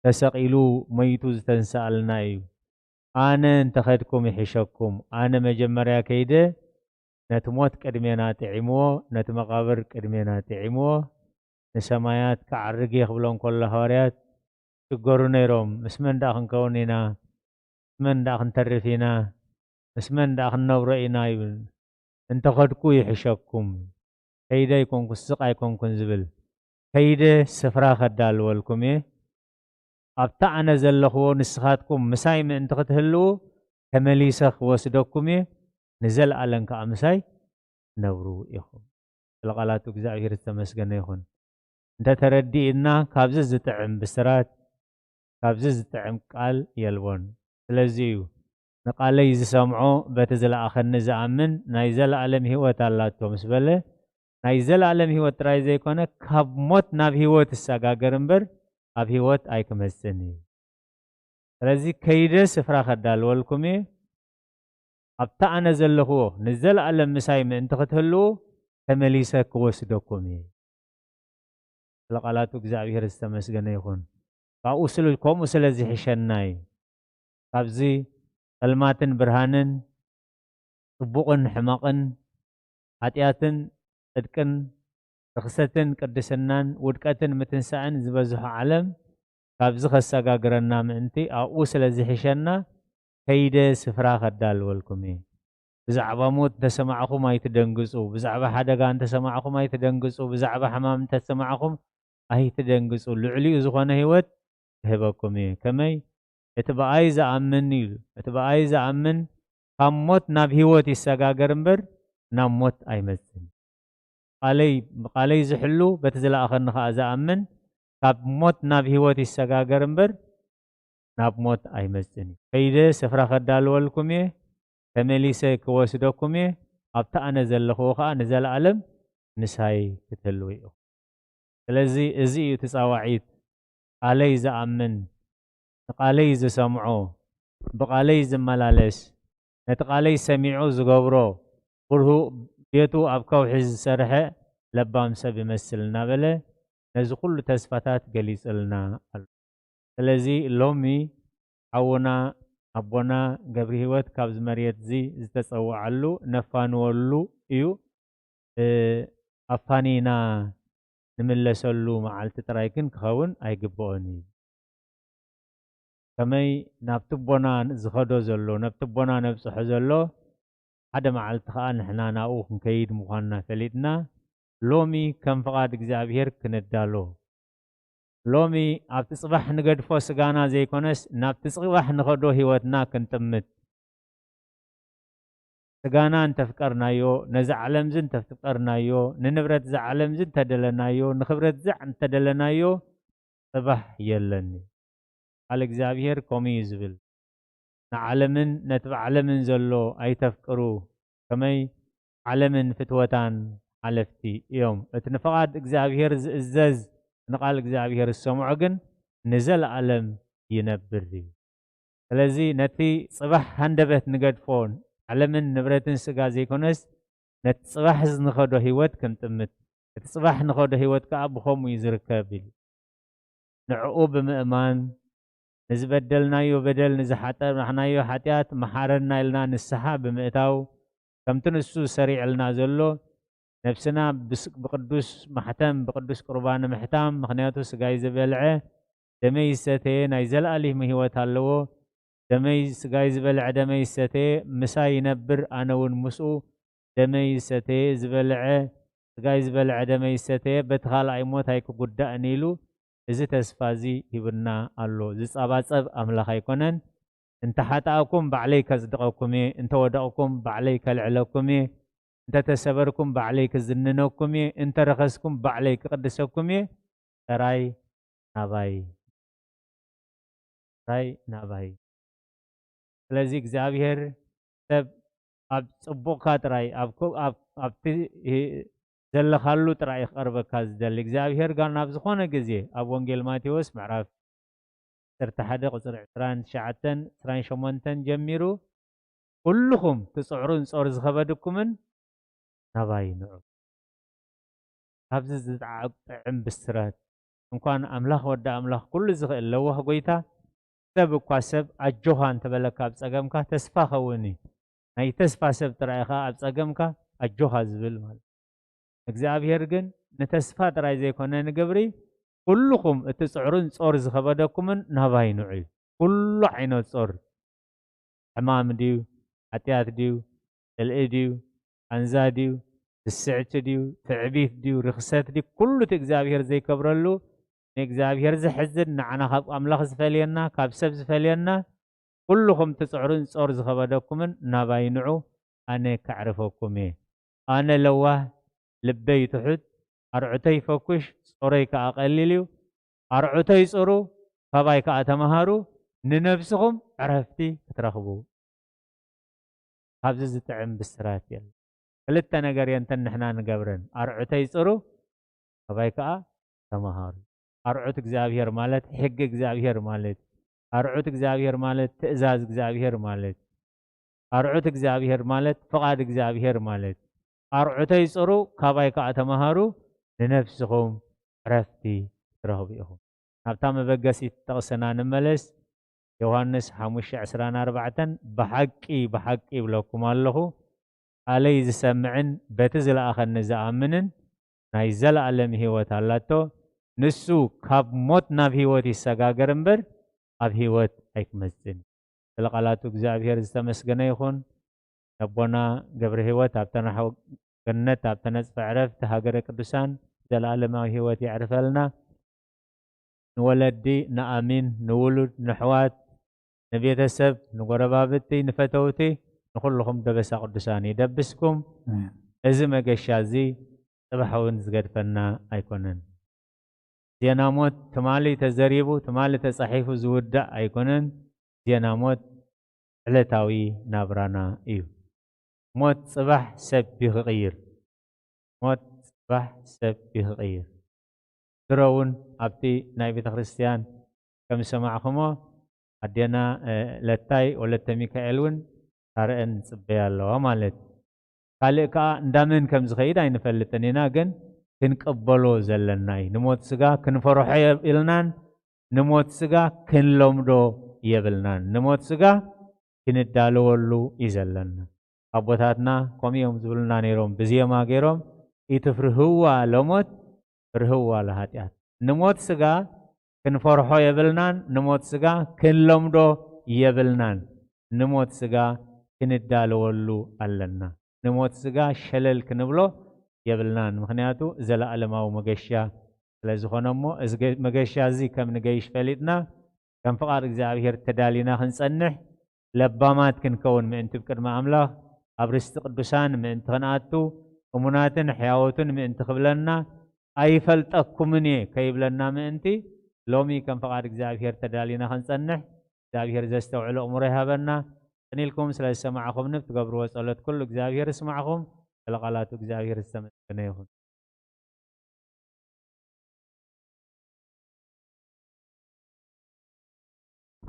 ተሰቂሉ መይቱ ዝተንሳኣልና እዩ ኣነ እንተኸድኩም ይሕሸኩም ኣነ መጀመርያ ከይደ ነቲ ሞት ቅድሜና ጥዒምዎ ነቲ መቃብር ቅድሜና ጥዒምዎ ንሰማያት ክዓርግ ክብሎም ከሎ ሃዋርያት ሽገሩ ነይሮም ምስ መን ዳ ክንከውን ኢና ምስ መን ዳ ክንተርፍ ኢና ምስ መን ዳ ክንነብሮ ኢና ይብል እንተኸድኩ ይሕሸኩም ከይደ ይኮንኩ ስቕ ኣይኮንኩን ዝብል ከይደ ስፍራ ከዳልወልኩም እየ ኣብታ ኣነ ዘለኽዎ ንስኻትኩም ምሳይ ምእንቲ ክትህልው ተመሊሰ ክወስደኩም እየ ንዘለኣለም ከዓ ምሳይ ነብሩ ኢኹም ስለቃላቱ እግዚአብሔር ዝተመስገነ ይኹን እንተተረዲእና ካብዚ ዝጥዕም ብስራት ካብዚ ዝጥዕም ቃል የልቦን ስለዚ እዩ ንቃለይ ዝሰምዖ በቲ ዝለኣኸኒ ዝኣምን ናይ ዘለኣለም ህይወት ኣላቶ ምስ በለ ናይ ዘለኣለም ህይወት ጥራይ ዘይኮነ ካብ ሞት ናብ ህይወት እሰጋገር እምበር ኣብ ህይወት ኣይክመጽእን እዩ ስለዚ ከይደ ስፍራ ከዳልወልኩም እየ ኣብታ ኣነ ዘለኽዎ ንዘለኣለም ምሳይ ምእንቲ ክትህልው ተመሊሰ ክወስደኩም እየ ስለቃላቱ እግዚአብሔር ዝተመስገነ ይኹን ካብኡ ከምኡ ስለዝሕሸና እዩ ካብዚ ጸልማትን ብርሃንን ጽቡቕን ሕማቕን ኃጢአትን ጽድቅን ርክሰትን ቅድስናን ውድቀትን ምትንሳእን ዝበዝሖ ዓለም ካብዚ ከሰጋግረና ምእንቲ ኣብኡ ስለዝሕሸና ከይደ ስፍራ ከዳልወልኩም እየ ብዛዕባ ሞት እንተሰማዕኹም ኣይትደንግጹ ብዛዕባ ሓደጋ እንተሰማዕኹም ኣይትደንግጹ ብዛዕባ ሕማም እንተሰማዕኹም ኣይትደንግጹ ልዕሊኡ ዝኾነ ህይወት ክህበኩም እየ ከመይ እቲ በኣይ ዝኣምን ኢሉ እቲ በኣይ ዝኣምን ካብ ሞት ናብ ህይወት ይሰጋገር እምበር ናብ ሞት ኣይመጽእን ቃለይ ዝሕሉ በቲ ዝለኣኸኒ ከዓ ዝኣምን ካብ ሞት ናብ ህይወት ይሰጋገር እምበር ናብ ሞት ኣይመጽእን እዩ ከይደ ስፍራ ከዳልወልኩም እየ ተመሊሰ ክወስደኩም እየ ኣብታ ኣነ ዘለኽዎ ከዓ ንዘለኣለም ንሳይ ክትህልው ኢኹም ስለዚ እዚ እዩ ትፃዋዒት ቃለይ ዝኣምን ንቃለይ ዝሰምዖ ብቃለይ ዝመላለስ ነቲ ቃለይ ሰሚዑ ዝገብሮ ኩሉ ቤቱ ኣብ ከውሒ ዝሰርሐ ለባም ሰብ ይመስል እናበለ ነዚ ኩሉ ተስፋታት ገሊፅልና ኣሎ ስለዚ ሎሚ ሓውና ኣቦና ገብሪ ህይወት ካብ ዝመርየት እዚ ዝተፀዋዓሉ ነፋንወሉ እዩ ኣፋኒና ንምለሰሉ መዓልቲ ጥራይ ግን ክኸውን ኣይግብኦን እዩ ከመይ ናብቲ ቦና ዝኸዶ ዘሎ ናብቲ ቦና ነብፅሖ ዘሎ ሓደ መዓልቲ ከዓ ንሕና ናብኡ ክንከይድ ምዃንና ፈሊጥና ሎሚ ከም ፍቓድ እግዚኣብሔር ክነዳሎ ሎሚ ኣብቲ ጽባሕ ንገድፎ ስጋና ዘይኮነስ ናብቲ ጽባሕ ንኸዶ ህይወትና ክንጥምት ስጋና እንተፍቀርናዮ ነዚ ዓለም ዝ እንተፍቀርናዮ ንንብረት ዚ ዓለም ዝ እንተደለናዮ ንክብረት ዚ እንተደለናዮ ጽባሕ የለኒ ቃል እግዚአብሔር ከምኡ እዩ ዝብል ንዓለምን ነቲ ብዓለምን ዘሎ ኣይተፍቅሩ ከመይ ዓለምን ፍትወታን ሓለፍቲ እዮም እቲ ንፍቓድ እግዚአብሔር ዝእዘዝ ንቃል እግዚአብሔር ዝሰምዖ ግን ንዘለዓለም ይነብር እዩ ስለዚ ነቲ ጽባሕ ሃንደበት ንገድፎን ዓለምን ንብረትን ስጋ ዘይኮነስ ነቲ ጽባሕ ዝንኸዶ ህይወት ክንጥምት እቲ ጽባሕ ንኸዶ ህይወት ከዓ ብኸምኡ እዩ ዝርከብ ኢሉ ንዕኡ ብምእማን ንዝበደልናዮ በደል ንዝሓጠናዮ ሓጢአት መሓረና ኢልና ንስሓ ብምእታው ከምቲ ንሱ ሰሪዕልና ዘሎ ነፍስና ብቅዱስ ማሕተም ብቅዱስ ቁርባን ምሕታም ምክንያቱ ስጋይ ዝበልዐ ደመይ ዝሰተየ ናይ ዘለኣሊም ህይወት ኣለዎ ደመይ ስጋይ ዝበልዐ ደመይ ዝሰተየ ምሳይ ይነብር ኣነ እውን ምስኡ ደመይ ዝሰተየ ዝበልዐ ስጋይ ዝበልዐ ደመይ ዝሰተየ በቲ ካልኣይ ሞት ኣይክጉዳእን ኢሉ እዚ ተስፋ እዚ ሂብና ኣሎ ዝፀባፀብ ኣምላኽ ኣይኮነን እንተሓጣእኩም ባዕለይ ከጽድቐኩም እየ እንተወደቕኩም ባዕለይ ከልዕለኩም እየ እንተተሰበርኩም ባዕለይ ክዝንነኩም እየ እንተረኸስኩም ባዕለይ ክቅድሰኩም እየ ጥራይ ናባይ ስለዚ እግዚአብሔር ሰብ ኣብ ጽቡቕካ ጥራይ ኣብቲ ዘለኻሉ ጥራይ ክቐርበካ ዝደሊ እግዚአብሔር ጋር ናብ ዝኾነ ግዜ ኣብ ወንጌል ማቴዎስ ምዕራፍ 11 ቁፅሪ 29-28 ጀሚሩ ኩልኹም ትጽዕሩን ጾር ዝኸበድኩምን ናባይ ንዑ ኣብዚ ዝጥዕም ብስራት እንኳን ኣምላኽ ወዲ ኣምላኽ ኩሉ ዝኽእል ለዋህ ጎይታ ሰብ እኳ ሰብ ኣጆኻ እንተበለካ ኣብ ፀገምካ ተስፋ ኸውን ናይ ተስፋ ሰብ ጥራይኻ ኣብ ፀገምካ ኣጆኻ ዝብል ማለት እግዚአብሔር ግን ንተስፋ ጥራይ ዘይኮነ ንገብሪ ኩልኹም እትጽዕሩን ጾር ዝኸበደኩምን ናባይ ንዑ እዩ ኩሉ ዓይነት ጾር ሕማም ድዩ ሓጢአት ድዩ ጥልኢ ድዩ ኣንዛ ድዩ ትስዕቲ ድዩ ትዕቢት ድዩ ርክሰት ድዩ ኩሉ እቲ እግዚአብሔር ዘይከብረሉ ንእግዚአብሔር ዝሕዝን ንዓና ካብ ኣምላኽ ዝፈልየና ካብ ሰብ ዝፈልየና ኩልኹም ትጽዕሩን ጾር ዝኸበደኩምን ናባይ ንዑ ኣነ ከዕርፈኩም እየ ኣነ ለዋህ ልበይ ትሑት ኣርዑተይ ፈኩሽ ጾረይ ከዓ ቀሊል እዩ ኣርዑተይ ጽሩ ካባይ ከዓ ተምሃሩ ንነፍስኹም ዕረፍቲ ክትረኽቡ ካብዚ ዝጥዕም ብስራት የለ ክልተ ነገር የንተን ንሕና ንገብረን ኣርዑተይ ጽሩ ካባይ ከዓ ተምሃሩ ኣርዑት እግዚአብሔር ማለት ሕጊ እግዚአብሔር ማለት ኣርዑት እግዚአብሔር ማለት ትእዛዝ እግዚአብሔር ማለት ኣርዑት እግዚአብሔር ማለት ፍቓድ እግዚአብሔር ማለት ኣርዑተይ ጽሩ ካባይ ከዓ ተምሃሩ ንነፍስኹም ዕረፍቲ ትረኽቡ ኢኹም ናብታ መበገሲት ጠቕስና ንመለስ ዮሐንስ 5:24 ብሓቂ ይብለኩም ኣለኹ ቃለይ ዝሰምዕን በቲ ዝለኣኸኒ ዝኣምንን ናይ ዘለኣለም ህይወት ኣላቶ ንሱ ካብ ሞት ናብ ህይወት ይሰጋገር እምበር ኣብ ህይወት ኣይክመጽን ስለ ቃላቱ እግዚአብሔር ዝተመስገነ ይኹን ነቦና ገብረ ህይወት ኣብ ተናሓው ገነት ኣብ ተነጽፈ ዕረፍቲ ሃገረ ቅዱሳን ዘለኣለማዊ ህይወት ይዕርፈልና ንወለዲ ንኣሚን ንውሉድ ንሕዋት ንቤተሰብ ንጎረባብቲ ንፈተውቲ ንኩልኹም ደበሳ ቅዱሳን ይደብስኩም እዚ መገሻ እዚ ጽባሕ እውን ዝገድፈና ኣይኮነን ዜና ሞት ትማሊ ተዘሪቡ ትማሊ ተጻሒፉ ዝውዳእ ኣይኮነን ዜና ሞት ዕለታዊ ናብራና እዩ ሞት ጽባሕ ሰብ ይኽቕይር ሞት ጽባሕ ሰብ ይኽቕይር ድሮ እውን ኣብቲ ናይ ቤተ ክርስቲያን ከም ሰማዕኹሞ ኣዴና ለታይ ወለተ ሚካኤል እውን ታርአን ጽበያ ኣለዋ ማለት ካልእ ከዓ እንዳምን ከም ዝኸይድ ኣይንፈልጥን ኢና ግን ክንቅበሎ ዘለና እዩ ንሞት ስጋ ክንፈርሖ የብልናን ንሞት ስጋ ክንለምዶ የብልናን ንሞት ስጋ ክንዳለወሉ እዩ ዘለና ኣቦታትና ከምኦም ዝብሉና ነይሮም ብዜማ ገይሮም ኢትፍርህዋ ለሞት ፍርህዋ ለኃጢአት ንሞት ስጋ ክንፈርሖ የብልናን ንሞት ስጋ ክንለምዶ የብልናን ንሞት ስጋ ክንዳለወሉ ኣለና ንሞት ስጋ ሸለል ክንብሎ የብልናን ምክንያቱ ዘለኣለማዊ መገሻ ስለ ዝኾነ እሞ እዚ መገሻ እዚ ከም ንገይሽ ፈሊጥና ከም ፍቓድ እግዚአብሔር ተዳሊና ክንጸንሕ ለባማት ክንከውን ምእንቲ ብቅድሚ ኣምላኽ أبرست قدسان من تغناتو أموناتن حياوتن من تخبلنا أي فلتأكمني كيب لنا منتي لومي كم فقار إجزافير تدالينا خنصنح إجزافير زستوعلو أمورها بنا أنيلكم سلا سمعكم نفت قبروا صلاة كل إجزافير اسمعكم القلات إجزافير استمتنيهم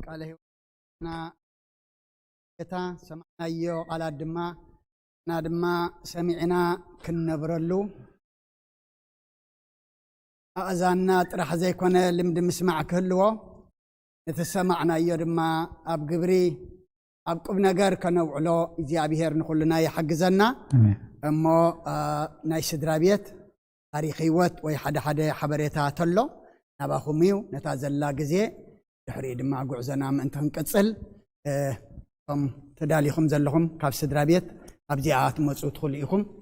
قال هنا كتا سمعنا يو على الدماء نادما سمعنا كنبرلو أذاننا طرح زي كنا لمد مسمع كلوا نتسمعنا يو دما أب قبري أب قبنا غير كنوعلو إزيابيهر نقولنا يحجزنا أما نايس درابيت تاريخي وات وي حدا حبريتها تلو نباخميو نتازلا جزء تحريد ما قعزنا من تنقصل تداليكم زلهم كاف سدرابيت أبزيعات مصو تخليكم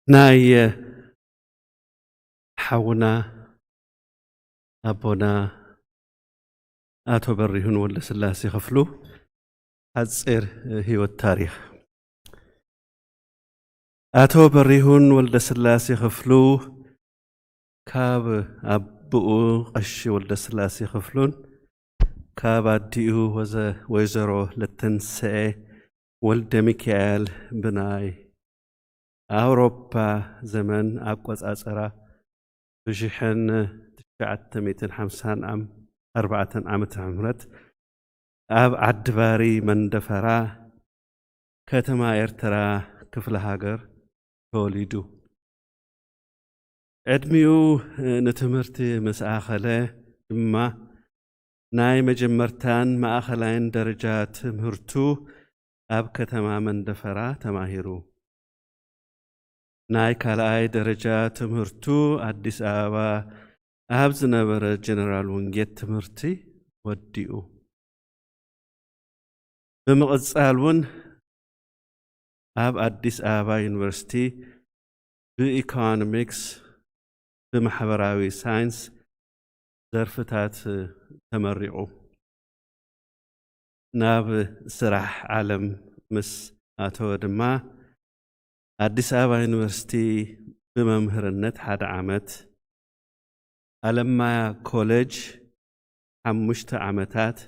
ناي حونا أبونا آتو بريهن ولا سلاسي خفلو حزير هيو التاريخ آتو بريهن ولا سلاسي خفلو كاب أبو قش ولا سلاسي خفلون كاب أديو وزرو للتنسي ولد ميكائيل بناي أوروبا زمن أقوز أسرة بشحن 950 4 عامة عمرت أب عدباري من دفرا كتما إرترا كفل هاجر توليدو أدميو نتمرتي مساخلة إما ناي مجمرتان ما أخلين درجات مهرتو أب كتما من دفرا تماهيرو ناي كالاي درجات تمرتو أديس آبا أبز نبر جنرال ونجيت تمرتي وديو بمقصالون أب أديس آبا يونيفرسيتي بإيكونوميكس بمحبراوي ساينس زرفتات تمرعو ناب سرح عالم مس آتو دما أديس آبا يونيفرسيتي بممهرنت حد عامت ألما كوليج حمشت عامتات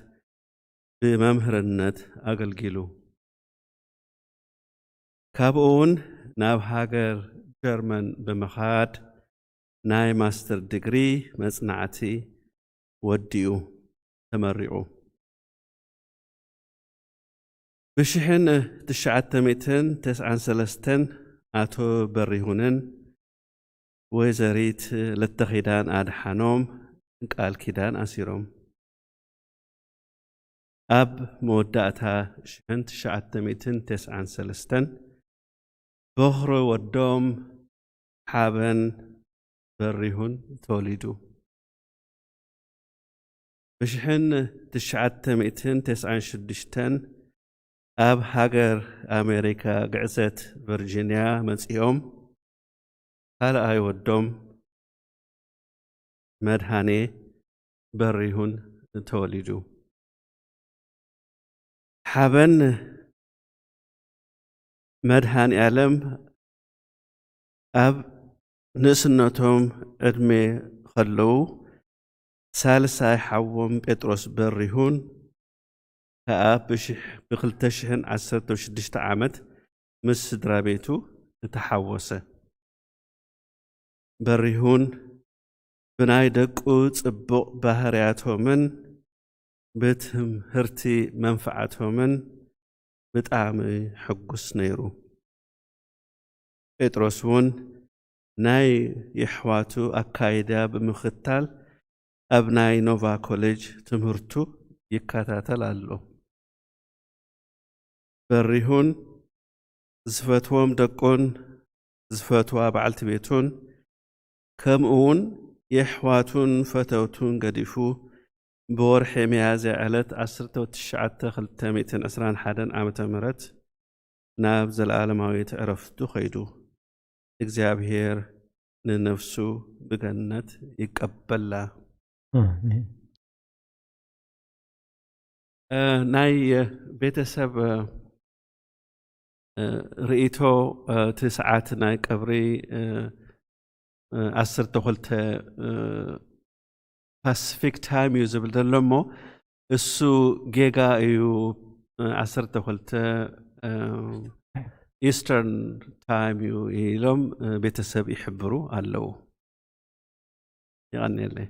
بممهرنت أقلقلو كابون ناب هاجر جرمن بمخاد ناي ماستر ديجري مصنعتي وديو تمرعو بشحن 993 آتو بريهونن وزاريت للتخيدان آدحانوم قال كيدان أسيروم أب موداتها شحن 993 بخر ودوم حابن بريهون توليدو بشحن 996 أب هاجر أمريكا قعزت فرجينيا مسيوم قال أي ودوم مدهاني بريهون توليدو حابن مدهان ألم أب نسنتهم أدمي خلو سالساي حوم بطرس بريهون كأب بخلتشهن 16 عامت مس درابيتو تتحوسه بريهون بناي دقو صبق بهرياتهمن بتهم هرتي منفعتهمن بطعمي حقوس نيرو بطرسون ناي يحواتو أكايدا بمختال ኣብ ናይ ኖቫ ኮሌጅ ትምህርቱ ይከታተል ኣሎ። በሪሁን ዝፈትዎም ደቁን ዝፈትዋ በዓልቲ ቤቱን ከምኡውን የሕዋቱን ፈተውቱን ገዲፉ ብወርሒ ሚያዝያ ዕለት 1921 ዓመተ ምህረት ናብ ዘለዓለማዊት ዕረፍቱ ኸይዱ እግዚአብሔር ንነፍሱ ብገነት ይቀበላ። ናይ ቤተሰብ ርእይቶ ትስዓት ናይ ቀብሪ 12 ፓሲፊክ ታይም እዩ ዝብል ዘሎ እሞ እሱ ጌጋ እዩ 12 ኢስተርን ታይም እዩ ኢሎም ቤተሰብ ይሕብሩ ኣለዉ። ይቐኒየለይ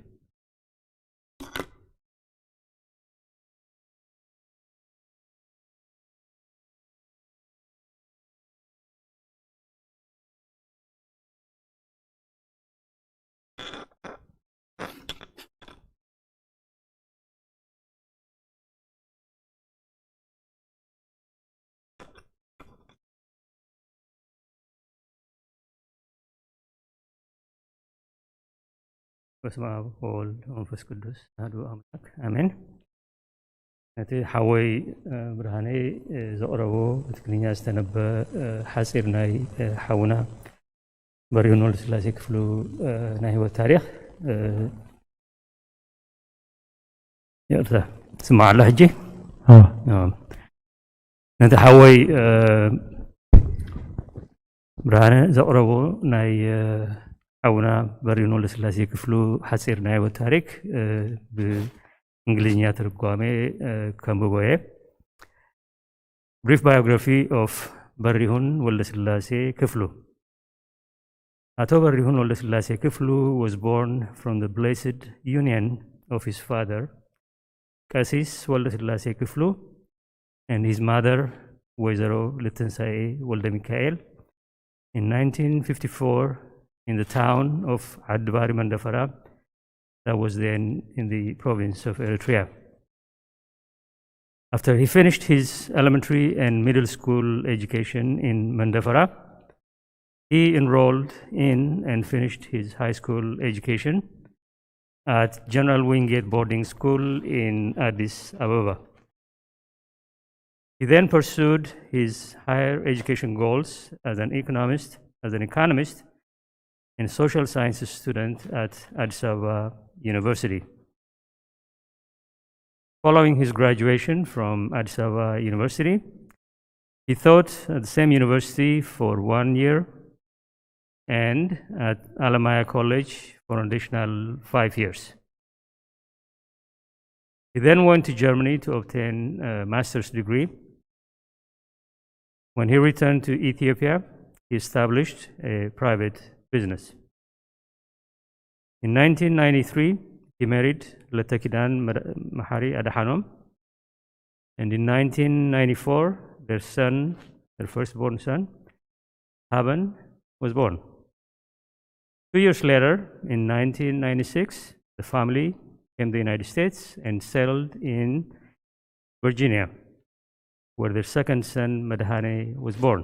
በስመ አብ ወወልድ ወመንፈስ ቅዱስ አሐዱ አምላክ አሜን። እቲ ሓወይ ብርሃነይ ዘቕረቦ ብትግርኛ ዝተነበ ሓፂር ናይ ሓውና በሪሁን ወልደስላሴ ክፍሉ ናይ ህይወት ታሪክ ይቕርታ ትስማዕ ኣላ ሕጂ? ነቲ ሓወይ ብርሃነ ዘቕረቦ ናይ ሓውና በሪሁን ወልደስላሴ ክፍሉ ሓፂር ናይ ህይወት ታሪክ ብእንግሊዝኛ ትርጓሜ ከንብቦ እየ። Brief biography of በሪሁን ወልደስላሴ ክፍሉ. Ato በሪሁን ወልደስላሴ ክፍሉ was born from the blessed union of his father, ቀሲስ ወልደስላሴ ክፍሉ, and his mother, ወይዘሮ ልትንሳኤ ወልደ ሚካኤል, in 1954 in the town of Adbari Mandafara, that was then in the province of Eritrea. After he finished his elementary and middle school education in Mandafara, he enrolled in and finished his high school education at General Wingate Boarding School in Addis Ababa. He then pursued his higher education goals as an economist and social sciences student at Addis Ababa University. Following his graduation from Addis Ababa University, he taught at the same university for 1 year and at Alamaya College for an additional 5 years. He then went to Germany to obtain a master's degree. When he returned to Ethiopia, he established a private business. In 1993, he married Letakidan Mahari Adahanom, and in 1994, their firstborn son, Haben, was born. 2 years later, in 1996, the family came to the United States and settled in Virginia, where their second son, Madhane, was born.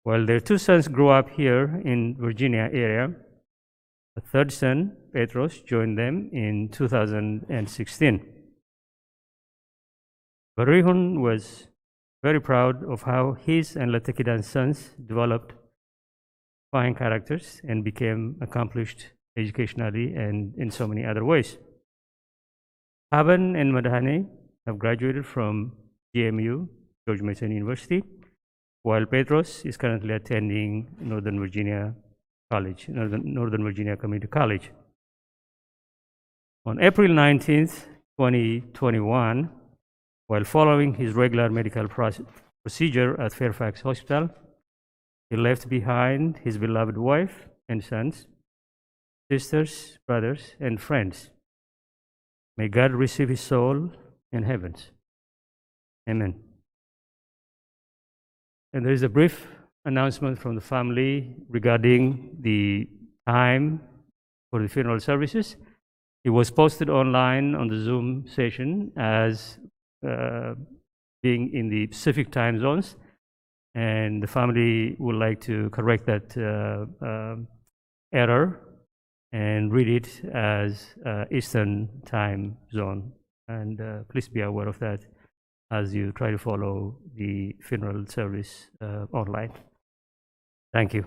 While their 2 sons grew up here in Virginia area, a third son, Petros, joined them in 2016. Barihun was very proud of how his and Letakidan's sons developed fine characters and became accomplished educationally and in so many other ways. Haben and Madhane have graduated from GMU, George Mason University, while Petros is currently attending Northern Virginia Community College. On April 19th, 2021, while following his regular medical procedure at Fairfax Hospital, he left behind his beloved wife and sons, sisters, brothers, and friends. May God receive his soul in heavens. Amen. And there is a brief announcement from the family regarding the time for the funeral services. It was posted online on the Zoom session as being in the Pacific time zones, and the family would like to correct that error and read it as Eastern time zone. And please be aware of that as you try to follow the funeral service online. Thank you.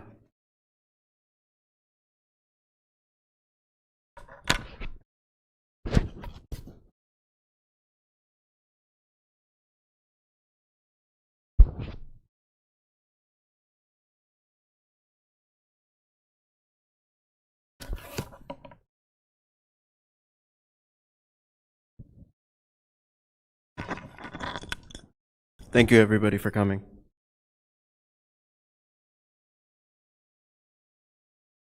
Thank you, everybody, for coming.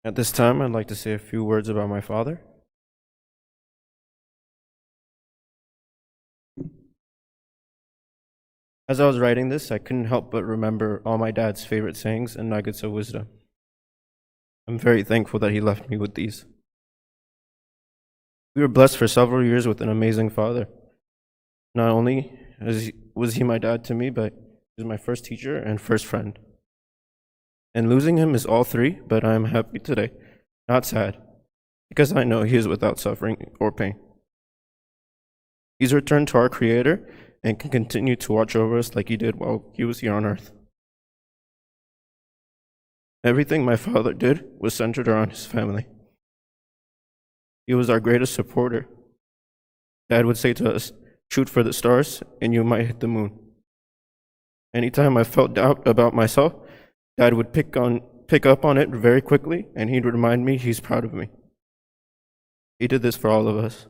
At this time, I'd like to say a few words about my father. As I was writing this, I couldn't help but remember all my dad's favorite sayings and nuggets of wisdom. I'm very thankful that he left me with these. We were blessed for several years with an amazing father. Not only was he my dad to me, but he was my first teacher and first friend. And losing him is all three, but I am happy today, not sad, because I know he is without suffering or pain. He's returned to our Creator and can continue to watch over us like he did while he was here on earth. Everything my father did was centered around his family. He was our greatest supporter. Dad would say to us, "Shoot for the stars and you might hit the moon." Anytime I felt doubt about myself, Dad would pick up on it very quickly, and he'd remind me he's proud of me. He did this for all of us.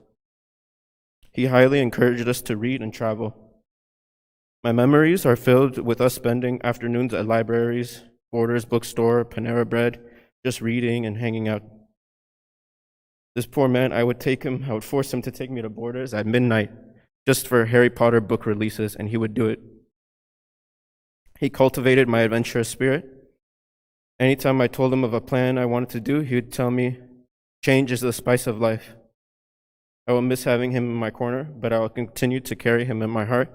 He highly encouraged us to read and travel. My memories are filled with us spending afternoons at libraries, Borders bookstore, Panera Bread, just reading and hanging out. This poor man, I would force him to take me to Borders at midnight just for Harry Potter book releases, and he would do it. He cultivated my adventurous spirit. Anytime I told him of a plan I wanted to do, he would tell me, "Change is the spice of life." I will miss having him in my corner, but I will continue to carry him in my heart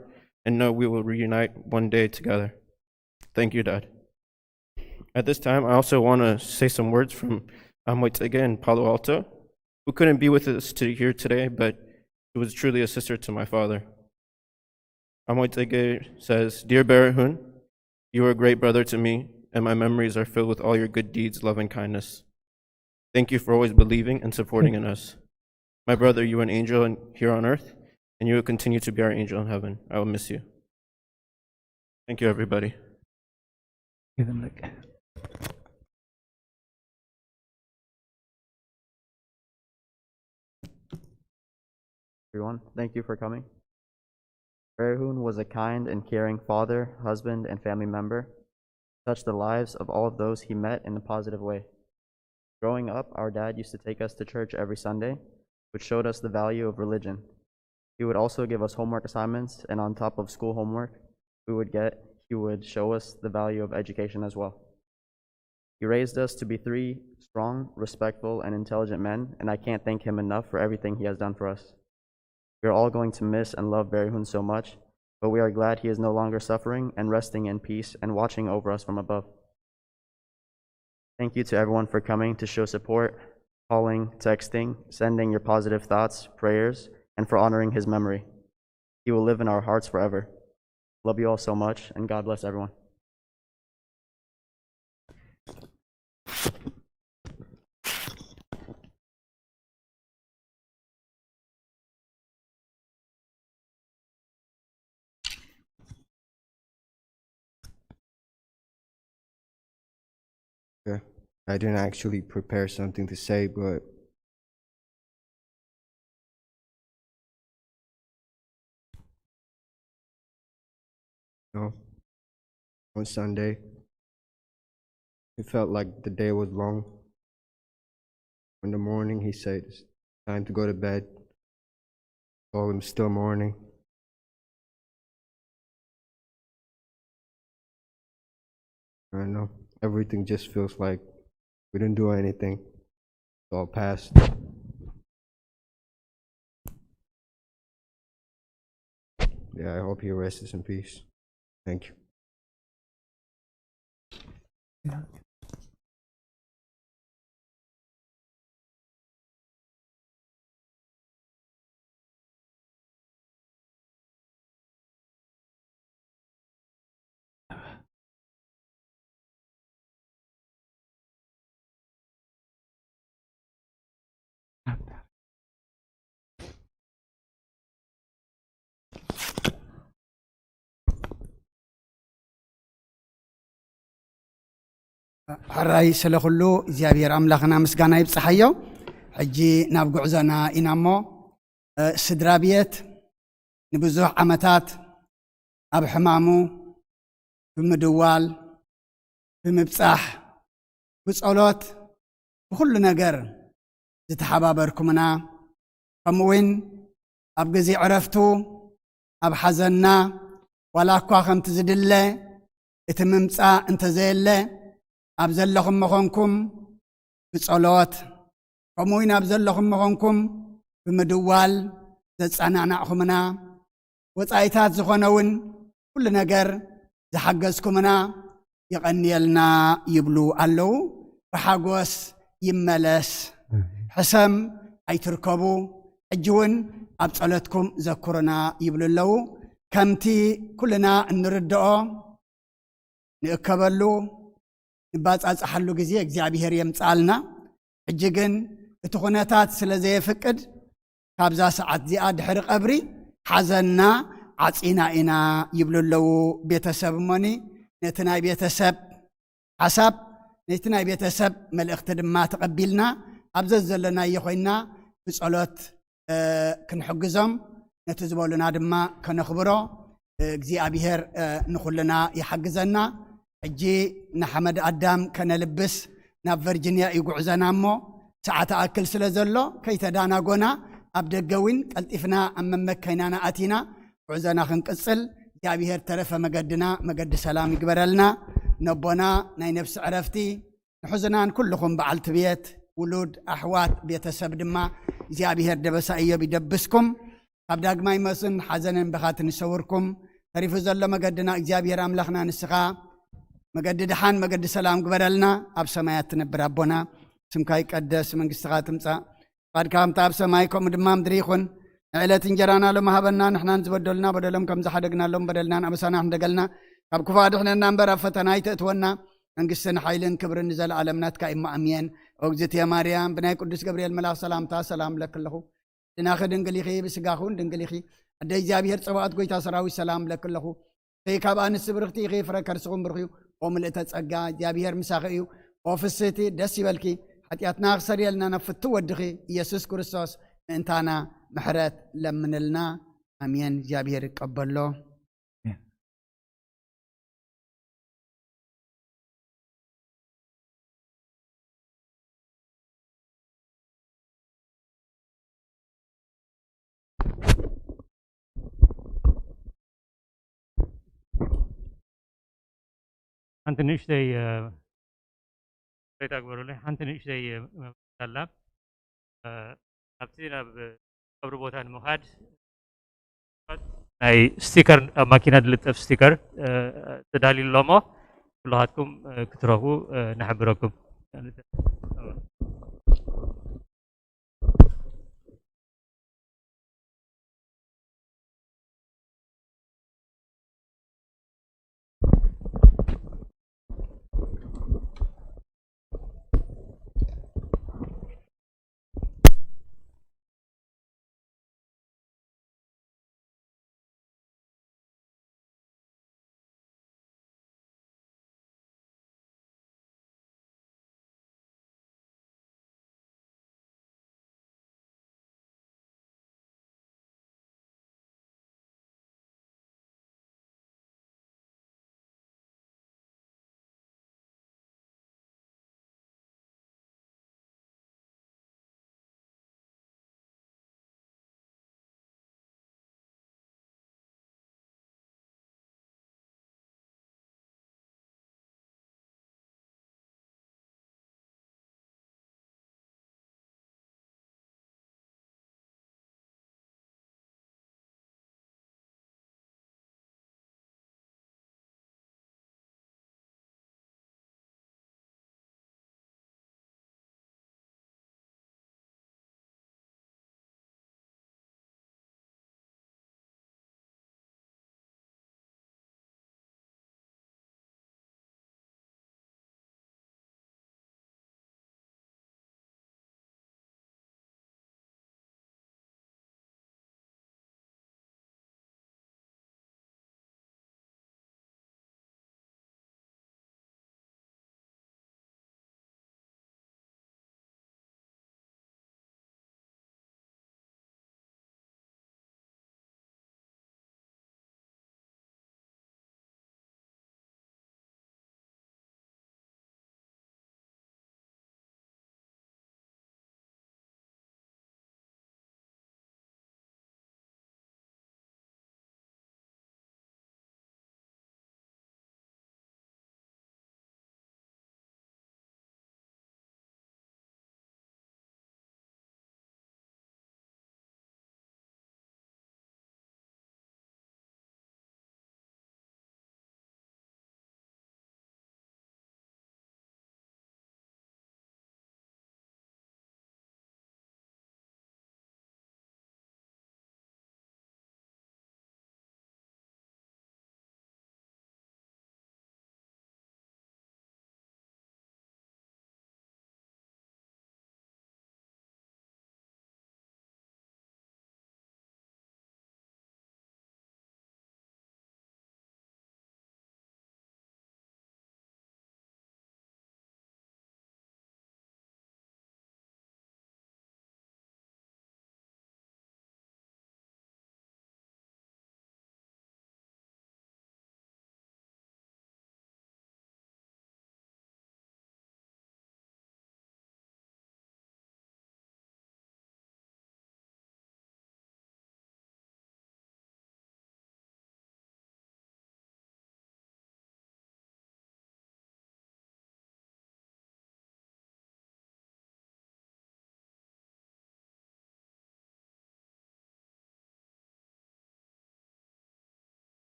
and know we will reunite one day together. Thank you, Dad. At this time, I also want to say some words from Amoitege in Palo Alto, who couldn't be with us here today, but who was truly a sister to my father. Amoitege says, "Dear Berahun, you are a great brother to me, and my memories are filled with all your good deeds, love, and kindness. Thank you for always believing and supporting in us. My brother, you are an angel here on earth, and you will continue to be our angel in heaven. I will miss you." Thank you, everybody. Everyone, thank you for coming. Berahun was a kind and caring father, husband, and family member. Touched the lives of all of those he met in a positive way. Growing up, our dad used to take us to church every Sunday, which showed us the value of religion. He would also give us homework assignments, and on top of school homework he would show us the value of education as well. He raised us to be three strong, respectful, and intelligent men, and I can't thank him enough for everything he has done for us. We are all going to miss and love Berahun so much, but we are glad he is no longer suffering and resting in peace and watching over us from above. Thank you to everyone for coming to show support, calling, texting, sending your positive thoughts, prayers, and for honoring his memory. He will live in our hearts forever. Love you all so much, and God bless everyone. Okay. I didn't actually prepare something to say, but on Sunday, it felt like the day was long. In the morning, he said, "It's time to go to bed." Told him still morning. I don't know. Everything just feels like we didn't do anything. It's all past. Yeah, I hope he rests in peace. Thank you. حراي سلخلو زيابير أملاخنا مسقانا يبصحيو حجي نابقع زنا إنامو سدرابيت نبزوح عمتات أب حمامو بمدوال بمبصح بصولوت بكل نجر زتحبابركمنا فموين أب جزي عرفتو أب حزنا ولا كواخم تزدله اتممصا انت زيله أبزلهم مخونكم بصلوات كموين أبزلهم مخونكم بمدوال تتصنعناكمنا وصايتات زخونون كل نجر زحجزكمنا يقنيلنا يبلو الله بحاجوس يملس حسم أي تركبوا أجون أبصلتكم ذكرنا يبلو الله كمتي كلنا نردعو نقبلو نبات أصحلو جزية እግዚአብሔር يمصالنا እጅግን እትኾነታት ስለዘይ ፍቅድ ካብዛ ሰዓት ዚኣ ድሕሪ ቀብሪ ሓዘና ዓጺና ኢና ይብሉለው ቤተሰብ ሞኒ ነቲ ናይ ቤተሰብ ሓሳብ ነቲ ናይ ቤተሰብ መልእኽቲ ድማ ተቀቢልና ኣብዘ ዘለና ይኾይና ብጸሎት ክንሕግዞም ነቲ ዝበሉና ድማ ከነኽብሮ እግዚአብሔር ንኹልና ይሐግዘና እጂ ንሐመድ አዳም ከነልብስ ናብ ቨርጂኒያ ይጉዕዘና እሞ ሰዓት አክል ስለዘሎ ከይተዳናጎና ኣብ ደገዊን ቀልጢፍና ኣመመከይናና ኣቲና ጉዕዘና ክንቅጽል እግዚአብሔር ተረፈ መገድና መገድ ሰላም ይግበረልና ነቦና ናይ ነፍሲ ዕረፍቲ ንሕዝናን ኩልኹም በዓልቲ ቤት ውሉድ ኣሕዋት ቤተሰብ ድማ እግዚአብሔር ደበሳ እዮብ ይደብስኩም ኣብ ዳግማይ መስን ሓዘንን ብኻትን ይሰውርኩም ተሪፉ ዘሎ መገድና እግዚአብሔር ኣምላኽና ንስኻ مجد دحان مجد سلام قبرلنا أب سمايات تنبر أبونا سمكاي قدس منقستغا تمسا قد كام تاب سمايكم دمام دريخون عيلة انجرانا لما هبنا نحن نزبدلنا بدلهم كم زحدقنا لهم بدلنا أبسانا حندقلنا أب كفاد احنا ننبر فتناي تأتونا انقسنا حيلين كبر نزل عالمنات كإما أمين أوجزت يا مريم بناي قدس قبريل ملاك سلام تا سلام لك له دناخ دنقليخي بسقاخون دنقليخي أدي جابير صوات قويتا سراوي سلام لك له في كابان السبرختي غي فركر سقوم برخيو وملئت تصقى جابير مساخيو وفسيتي دسي بالكي حتياتنا خسر يلنا نفتو ودخي يسوس كريستوس انتانا محرات لمن لنا امين جابير قبل له أنت نشتي بيت أكبر له أنت نشتي مطلب أبتدينا بقبر بوتان مخاد أي ستيكر ماكينة لطف ستيكر تدالي اللومو كلهاتكم كتروهو نحبركم